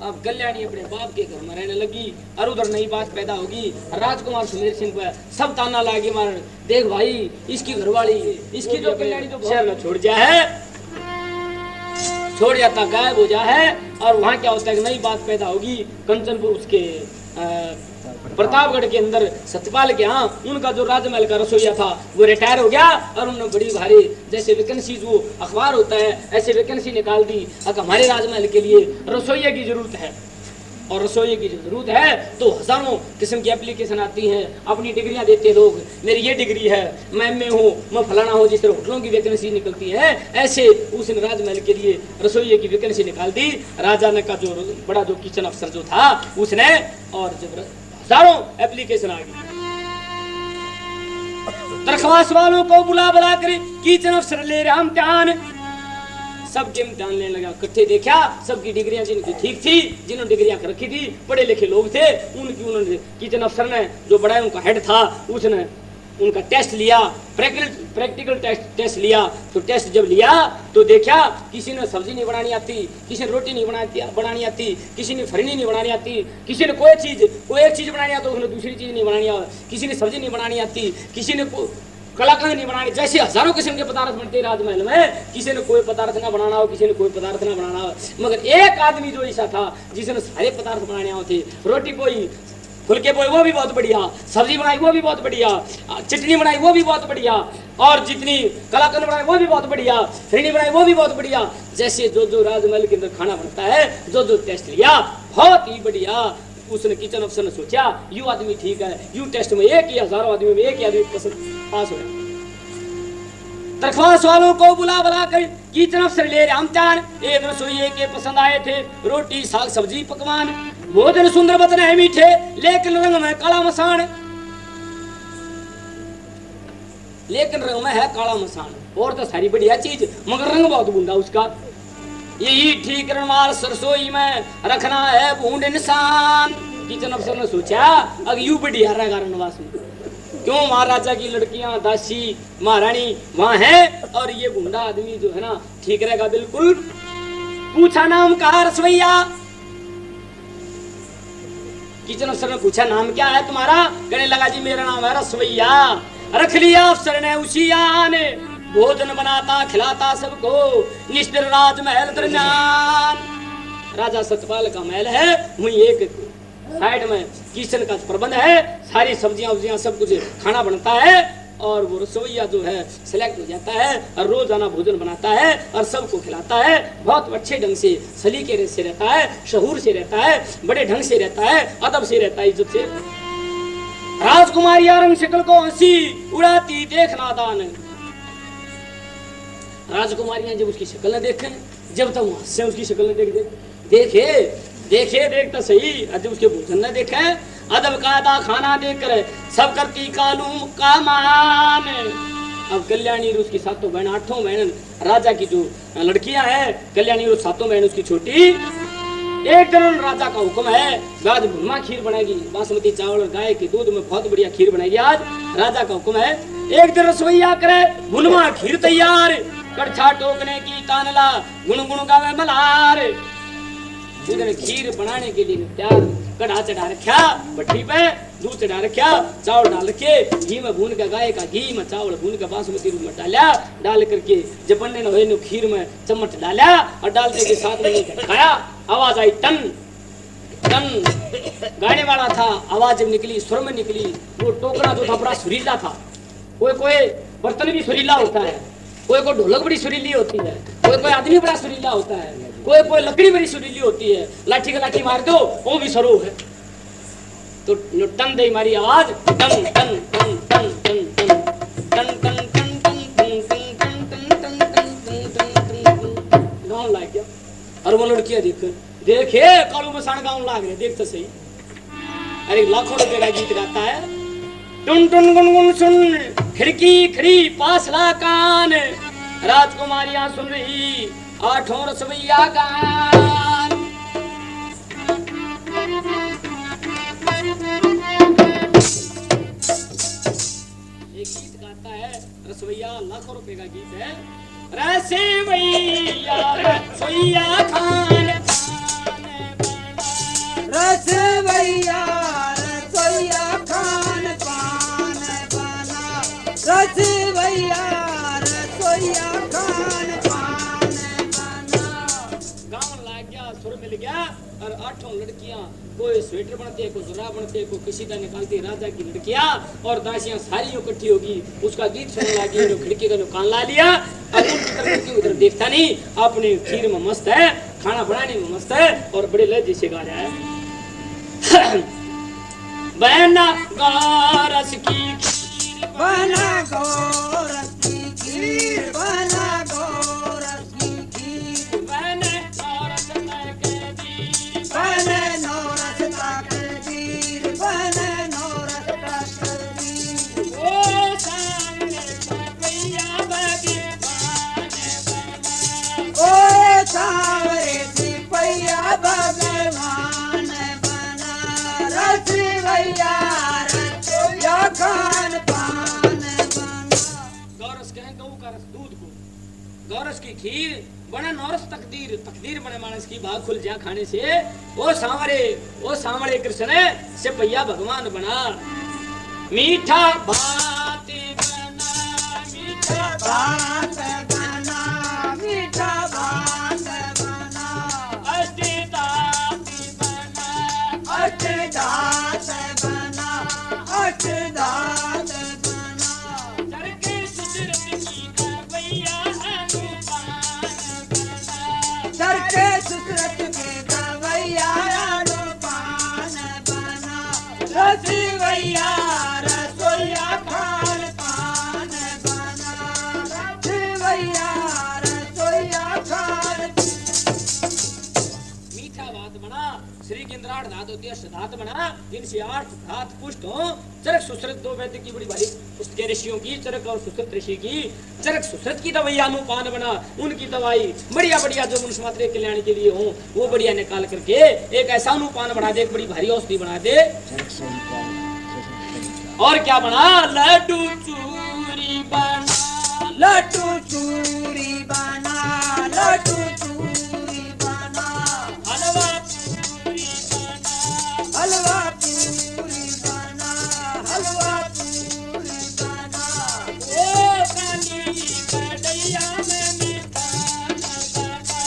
Speaker 1: अब कल्याणी अपने बाप के घर में रहने लगी और उधर नई बात पैदा होगी। राजकुमार सुमेर सिंह पर सब ताना लागे मारन, देख भाई इसकी घरवाली इसकी जो कल्याणी जो शहर में छोड़ जा है, छोड़ जाता गायब हो जा है। और वहाँ क्या होता है कि नई बात पैदा होगी कंचनपुर उसके प्रतापगढ़ के अंदर सतपाल के यहाँ उनका जो राजमहल का रसोईया था वो रिटायर हो गया और उन्होंने बड़ी भारी जैसे वैकेंसी जो अखबार होता है ऐसे वैकेंसी निकाल दी। अब हमारे राजमहल के लिए रसोईया की जरूरत है। और रसोई की जरूरत है तो हजारों किस्म की एप्लीकेशन आती हैं, अपनी डिग्रियां देते हैं लोग, मेरी ये डिग्री है, मैं एमए हूँ, मैं फलाना हूँ। जिस तरह होटलों की वैकेंसी निकलती है ऐसे उसने राजमहल के लिए रसोई की वैकेंसी निकाल दी। राजा ने का जो बड़ा जो किचन अफसर जो था उसने, और जब हजारों एप्लीकेशन आ गई, दरख्वास्त वालों को बुला बुला कर किचन अफसर ले रहा इम्तिहान, सबके इम्तिहान लेने लगा। इकट्ठे देखा सबकी डिग्रियां जिनकी ठीक थी, जिन्होंने डिग्रियां रखी थी, पढ़े लिखे लोग थे, उन्होंने किचन अफसर ने जो बड़ा उनका हेड था उसने उनका टेस्ट लिया, प्रैक्टिकल टेस्ट लिया। तो टेस्ट जब लिया तो देखा किसी ने सब्जी नहीं बनानी आती, किसी ने रोटी नहीं बनानी आती, किसी ने फरनी नहीं बनानी आती, किसी ने कोई एक चीज बनानी आती, उसने दूसरी चीज नहीं बनानी आती, किसी ने सब्जी नहीं बनानी आती, किसी ने कलाकंद नहीं बनानी। जैसे हजारों किस्म के पदार्थ बनते राजमहल में, किसी ने कोई पदार्थ ना बनाना हो, किसी ने कोई पदार्थ ना बनाना हो, मगर एक आदमी जो ऐसा था जिसने सारे पदार्थ बनाने होते। रोटी कोई फुलके बोए वो भी बहुत बढ़िया, सब्जी बनाई वो भी बहुत बढ़िया, चटनी बनाई वो भी बहुत बढ़िया, और जितनी कलाकंद बनाई वो भी बहुत बढ़िया, फिरनी बनाई वो भी बहुत बढ़िया। जैसे जो राजमहल के अंदर खाना बनता है, जो टेस्ट लिया बहुत ही बढ़िया। उसने किचन अफसर ने सोचा यू आदमी ठीक है, यू टेस्ट में एक ही हजारों आदमी में एक ही आदमी पसंद पास हो। दरख्वास्त वालों को बुला बुला कर किचन अफसर ले रहे इम्तिहान। एक रसोइये के पसंद आए थे रोटी साग सब्जी पकवान, भोजन सुंदर बदन है मीठे लेकिन रंग में काला मसान, लेकिन रंग में है काला मसान। और तो सारी बढ़िया चीज मगर रंग बहुत बूंदा उसका। यही ठीक रनवार रसोई में रखना है बूंद इंसान। किचन अफसर ने सोचा अगर यू बढ़िया रहेगा रनवास में, क्यों महाराजा की लड़कियां दासी महारानी वहां है और ये बूंदा आदमी जो है ना ठीक रहेगा बिल्कुल। पूछा नाम कहा रसोईया, किचन अफसर ने पूछा नाम क्या है तुम्हारा? कहने लगा जी मेरा नाम है रसोईया। रख लिया अफसर ने उसी आने, भोजन बनाता खिलाता सबको निष्ठुर राजमहल दरमियान। राजा सतपाल का महल है, वहीं एक साइड में किचन का प्रबंध है, सारी सब्जियां सब कुछ खाना बनता है और वो रसोईया जो है सिलेक्ट हो जाता है और रोजाना भोजन बनाता है और सबको खिलाता है। बहुत अच्छे ढंग से सलीके से रहता है, शहूर से रहता है, बड़े ढंग से रहता है, अदब से रहता है, इज्जत से। राजकुमारी रंग शक्ल को हंसी उड़ाती देख नादान। राजकुमारियां जब उसकी शक्ल न देखें, जब तक हंसे उसकी शक्ल न देखता सही, जब उसके भोजन न देखे, अदब कायदा खाना देकर सब करती कालूम का मान। अब कल्याणी उसकी सातों बहन, आठों बहन राजा की जो लड़कियां हैं, कल्याणी और सातों बहन उसकी छोटी। एक दिन राजा का हुक्म है आज भुनमा खीर बनेगी, बासमती चावल और गाय के दूध में बहुत बढ़िया खीर बनेगी। आज राजा का हुक्म है एक दिन रसोईया करे भुनमा खीर तैयार, कड़छा टोकने की तानला गुण गुण गावे मल्हार। जिसने खीर बनाने के लिए तैयार कड़ा चढ़ा रखा, भट्टी पे दूध चढ़ा रखा, चावल डाल रखे, घी में भून का गाय का घी में चावल भून का बासमती रूप में डाल करके जब बनने न हुए खीर में चम्मच डाला और डालने के साथ में खाया। आवाज आई टन टन, गाने वाला था, आवाज जब निकली स्वर में निकली। वो टोकरा जो था बड़ा सुरीला था, कोई बर्तन भी सुरीला होता है, कोई ढोलक बड़ी सुरीली होती है, कोई आदमी बड़ा सुरीला होता है, कोई लकड़ी बड़ी सुरीली होती है, लाठी का लाठी मार दो वो भी सरो है। तो टन दे मारी आवाज, टन टन टन टन टन टन टन टन टन गाँव लाग गया। और वो लड़कियां देखे कालू मसान गाँव लाग रहे, देख तो सही। अरे लाखों रुपए का गीत गाता है, टुन टुन गुनगुन सुन खिड़की खड़ी पास ला कान, राजकुमारियां सुन रही आठों रसोईया गान। एक गीत गाता है रसोईया, लाखों रुपए का गीत है। रसोईया रसोईया खान
Speaker 2: रसोईया रसोईया खान पान बना, रसोईया रसोईया खान पान बना।
Speaker 1: गाँव लाग गया, सुर मिल गया और आठों लड़कियां कोई स्वेटर बनते, कोई जुराब बनते, कोई किसी का निकालती। राजा की लड़कियां और दासियां सारी इकट्ठी होगी, उसका गीत सुनने लगी। जो खिड़की का जो कान ला लिया, अब उधर देखता नहीं, अपने खीर में मस्त है, खाना बनाने में मस्त है और बड़े लहजे से गा रहा है। बना गौरस की खीर,
Speaker 2: बना गौरस की खीर, बना गौरस की खीर,
Speaker 1: बने गौरस के दीर,
Speaker 2: बने नौरस तकदीर, बने नौरस तकदीर।
Speaker 1: ओ सामने भैया भगवान बना,
Speaker 2: ओ सावरे सिपैया भगवान बना, रसवैया रसोइया खान पान बना।
Speaker 1: गौरस कहें गऊ का रस दूध को, गौरस की खीर बने नौरस तकदीर, तकदीर बने मानस की भाग खुल जा खाने से। ओ सांवरे कृष्ण से भैया भगवान बना। मीठा भात बना, मीठा
Speaker 2: भात बना, मीठा भात बना,
Speaker 1: अष्टदात बना,
Speaker 2: अष्टदात बना, अष्टदात बना।
Speaker 1: चरके सुचरत की भैया अनुपान बना,
Speaker 2: चरके सुसरत के गवैया पान बना, रसवैया रसोइया खान पान बना, रसवैया रसोइया खान।
Speaker 1: मीठा भात बना। श्री की इंद्र 8 धात होती है, अष्टधात बना, जिनसे 8 धात पुष्ट हो। चरक सुश्रुत 2 वैद्य की बड़ी भारी पुस्तकें ऋषियों की, चरक और सुश्रुत ऋषि की। चरक सुश्रुत की दवाइयां अनुपान बना, उनकी दवाई बढ़िया बढ़िया जो मनुष्य मात्र के कल्याण के लिए हो वो बढ़िया निकाल करके एक ऐसा अनुपान बना दे, एक बड़ी भारी औषधि बना दे। और क्या बना? लड्डू चूरी बना,
Speaker 2: लड्डू चूरी बना, लड्डू चूरी बना,
Speaker 1: हलवा पूरी बना,
Speaker 2: हलवा पूरी बना, हलवा पूरी बना।
Speaker 1: ओ काली कढ़ैया में मिठान बना,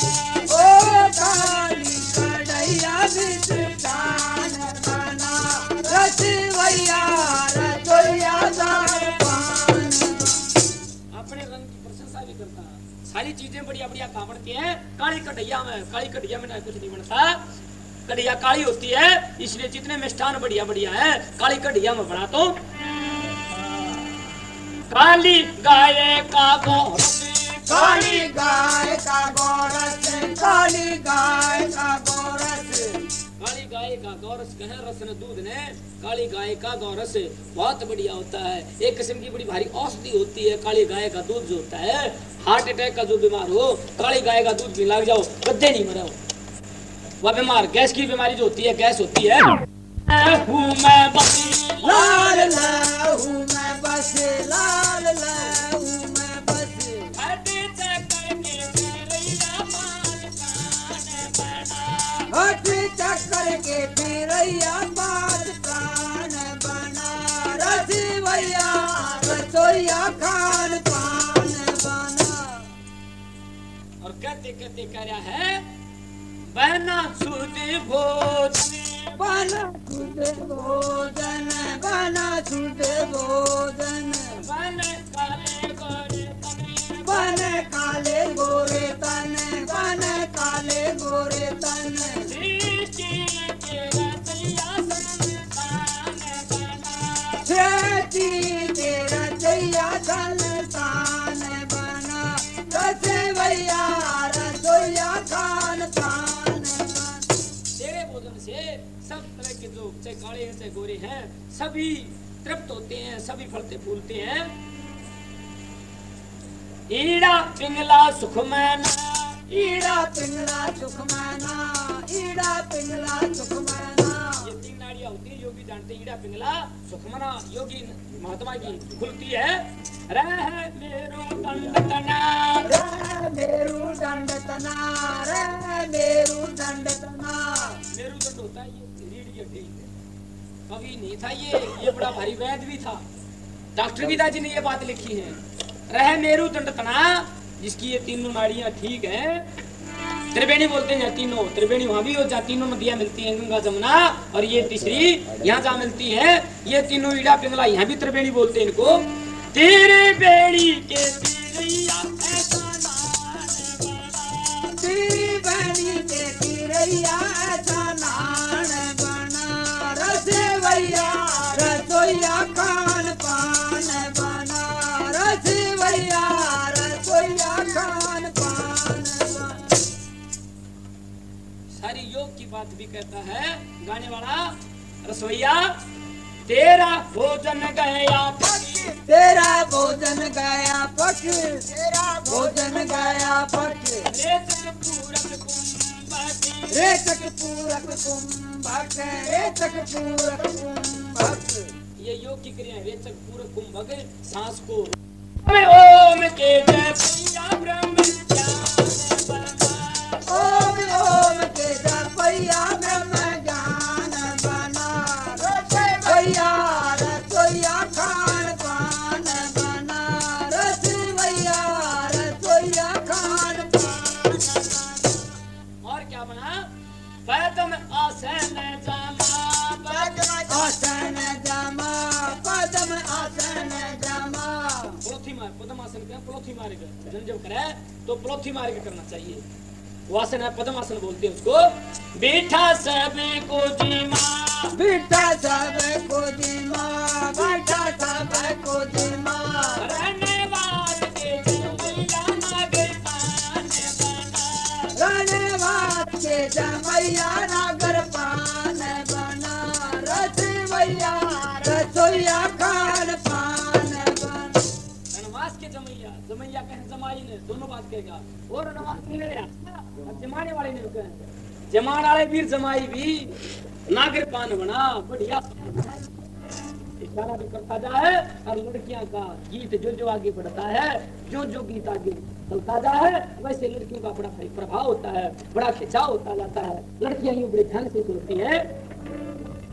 Speaker 2: ओ काली कढ़ैया मिष्ठान बना, रसवैया रसोइया दाल पान।
Speaker 1: अपने रंग की प्रशंसा भी करता है। सारी चीजें बढ़िया बढ़िया काम बनती हैं। काली कढ़ैया में ना कुछ नहीं बनता। कढ़ैया काली होती है, इसलिए जितने मिष्ठान बढ़िया बढ़िया है काली कढ़ैया में बना। तो काली गाय का गोरस,
Speaker 2: काली गाय का गोरस, काली गाय का गोरस,
Speaker 1: काली गाय का गौरस कहे रस न दूध ने। काली गाय का गौरस बहुत बढ़िया होता है, एक किस्म की बड़ी भारी औषधि होती है। काली गाय का दूध जो होता है, हार्ट अटैक का जो बीमार हो काली गाय का दूध पी लग जाओ कद्दे नहीं मरा। वह बीमार गैस की बीमारी जो होती है, गैस होती है। हूँ मैं बसी
Speaker 2: लाल लहू में बस, लाल लहू में बस,
Speaker 1: हटे चक्कर के फिरैया पान कान बना,
Speaker 2: हट चक्कर के फिरैया पात प्राण बना, रसवैया रसोइया खान पान बना।
Speaker 1: और कहते कहते कह रहा है बना शुद्ध भोजन,
Speaker 2: बना शुद्ध भोजन, बना शुद्ध भोजन,
Speaker 1: बन काले गोरे तने,
Speaker 2: बन काले गोरे तन, बन काले गोरे तन।
Speaker 1: सृष्टि के रचैया संतान बना,
Speaker 2: छेती के रचैया संतान बना, रसवैया रसोइया खान पान बना।
Speaker 1: तेरे भोजन से सब तरह के जो चाहे काले हैं चाहे गोरे हैं सभी तृप्त होते हैं, सभी फलते फूलते हैं। ईड़ा पिंगला सुख मैना,
Speaker 2: ईड़ा पिंगला सुख मैना, ईड़ा पिंगला सुख मैना।
Speaker 1: ये 3 नाड़ियां होती है, योगी जानते हैं। ईड़ा पिंगला सुखमना योगी महात्मा की खुलती है। रह मेरो दंड तना,
Speaker 2: रह मेरू दंड तना, रह मेरू दंड तना।
Speaker 1: मेरुदंड होता है ये रीढ़ की हड्डी। कभी नहीं था ये बड़ा भारी वैद्य भी था, डॉक्टर विदा जी ने ये बात लिखी है। रह मेरुदंड तना, जिसकी ये तीनों नाड़ियां ठीक है। त्रिवेणी बोलते हैं तीनों, त्रिवेणी वहां भी हो जहाँ तीनों नदियां मिलती हैं, गंगा जमुना, और ये तीसरी यहाँ जहाँ मिलती है। ये तीनों ईड़ा पिंगला यहाँ भी त्रिवेणी बोलते हैं इनको। तेरे बेड़ी के तिरैया ऐसा नान बना,
Speaker 2: तेरी बनी के तिरैया ऐसा नान बना,
Speaker 1: की बात भी कहता है गाने वाला रसोईया, तेरा भोजन गया पक,
Speaker 2: तेरा भोजन गया पक, तेरा भोजन गया पक।
Speaker 1: रेचक पूरक कुंभक,
Speaker 2: रेचक पूरक कुंभक, रेचक पूरक कुंभक।
Speaker 1: ये योग की क्रिया है। रेचक पूरक कुंभक सांस को ओम के जय भैया ब्रह्म ज्ञान बना,
Speaker 2: ओम ओम के जपैया ब्रह्म ज्ञान बना, रसोइया रसोइया खान पान बना, रसोइया रसोइया खान पान बना।
Speaker 1: और क्या बना? पदम आसन जमा,
Speaker 2: आसन जमा, पदम आसन जमा।
Speaker 1: प्लोथी मार, पदम आसन क्या? प्लोथी मार के जन जब करे तो प्लोथी मार के करना चाहिए। वो आसन है पदम आसन बोलते हैं उसको। बैठा सब को जीमा,
Speaker 2: बिठा सब को दिमा, बिठा सब को दिमा।
Speaker 1: धन्यवाद के जमैया नागर पान बना,
Speaker 2: धन्यवाद के जमैया नागर पान बना, रसोइया रसोइया खान पान बना।
Speaker 1: रणवास के जमैया, जमैया कहे जमाई ने, दोनों बात कहेगा। और रणवास नहीं ले रहा, अब जमाने वाले ने कहे, जमान वाले वीर जमाई भी नागर पान बना, बढ़िया इशारा भी करता जाए। और लड़कियां का गीत जो जो आगे बढ़ता है, जो जो गीत आगे चलता जाए, वैसे लड़कियों का बड़ा प्रभाव होता है, बड़ा खिंचाव होता जाता है। लड़कियां यूं बड़े ध्यान से सुनती है।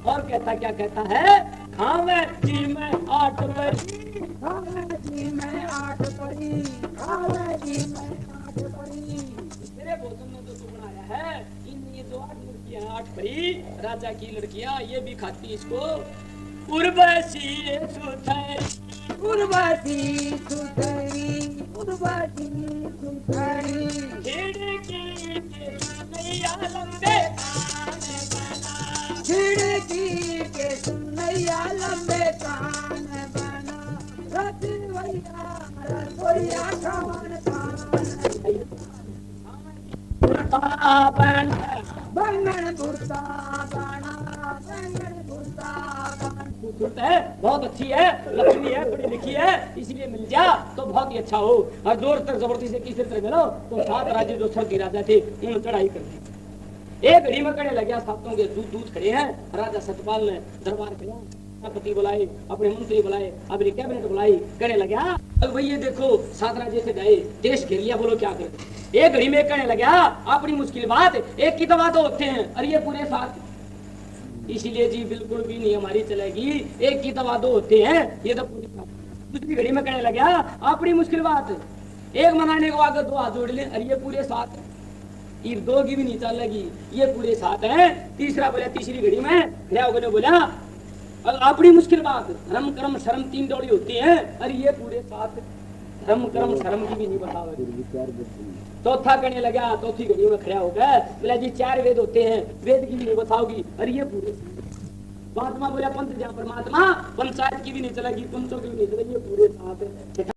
Speaker 1: और कहता क्या कहता है? खावे जी में 8 बरी,
Speaker 2: खावे जी में 8 परी, खावे जी में 8 परी।
Speaker 1: तेरे भोजन में जो तू बनाया है, इन ये जो 8 लड़कियां 8 परी राजा की लड़कियां, ये भी खाती इसको। उर्वशी सुथरी,
Speaker 2: उर्वशी सुथरी, उर्वशी सुथरी।
Speaker 1: खिड़की के सुनैया लंबे कान बना,
Speaker 2: खिड़की के सुनैया लंबे कान बना, रसोइया रसोइया खान पान
Speaker 1: बना
Speaker 2: बैंगन भुर्ता बना, बैंगन भुर्ता बना।
Speaker 1: खूबसूरत है, बहुत अच्छी है, लक्ष्मी है, पढ़ी लिखी है, इसलिए मिल जा तो बहुत ही अच्छा हो। और दूर तक जबरदस्ती से किसी तरह मिलो तो 7 राज्य जो सर्दी राजा थे उन्होंने चढ़ाई कर दी। एक घड़ी में कहने लगे, सातों के दूध दूध खड़े हैं। राजा सतपाल ने दरबार किया, पति बुलाए, अपने मंत्री बुलाए, अपनी कैबिनेट बुलाई, कहने लगे अब भाई ये देखो 7 राज्य से गए, देश घेर लिया, बोलो क्या करें। एक घड़ी में कहने लगे अपनी मुश्किल बात, एक की दवा तो होते हैं, अरे ये पूरे 7, इसीलिए जी बिल्कुल भी नहीं हमारी चलेगी, एक की दवा 2 होते हैं, ये तो पूरी बात। दूसरी घड़ी में कहने लगे अपनी मुश्किल बात, एक मनाने को आकर 2 हाथ जोड़ ले, अरे ये पूरे 7, ये 2 की भी नहीं चलेगी, ये पूरे 7 है। तीसरा बोला, तीसरी घड़ी में खड़ा होकर बोला अपनी मुश्किल बात, धर्म कर्म शर्म 3 दौड़ी होती है, अरे ये पूरे 7, धर्म कर्म शर्म की भी नहीं बताओगे। चौथा कहने लगा, चौथी घड़ी में खड़ा हो गया, बोला जी 4 वेद होते हैं, वेद की भी नहीं बताओगी, अरे ये पूरे। महात्मा बोला पंथ जहाँ परमात्मा, पंचायत की भी नहीं चलेगी, पंचों की भी नहीं चलेगी, ये पूरे 7।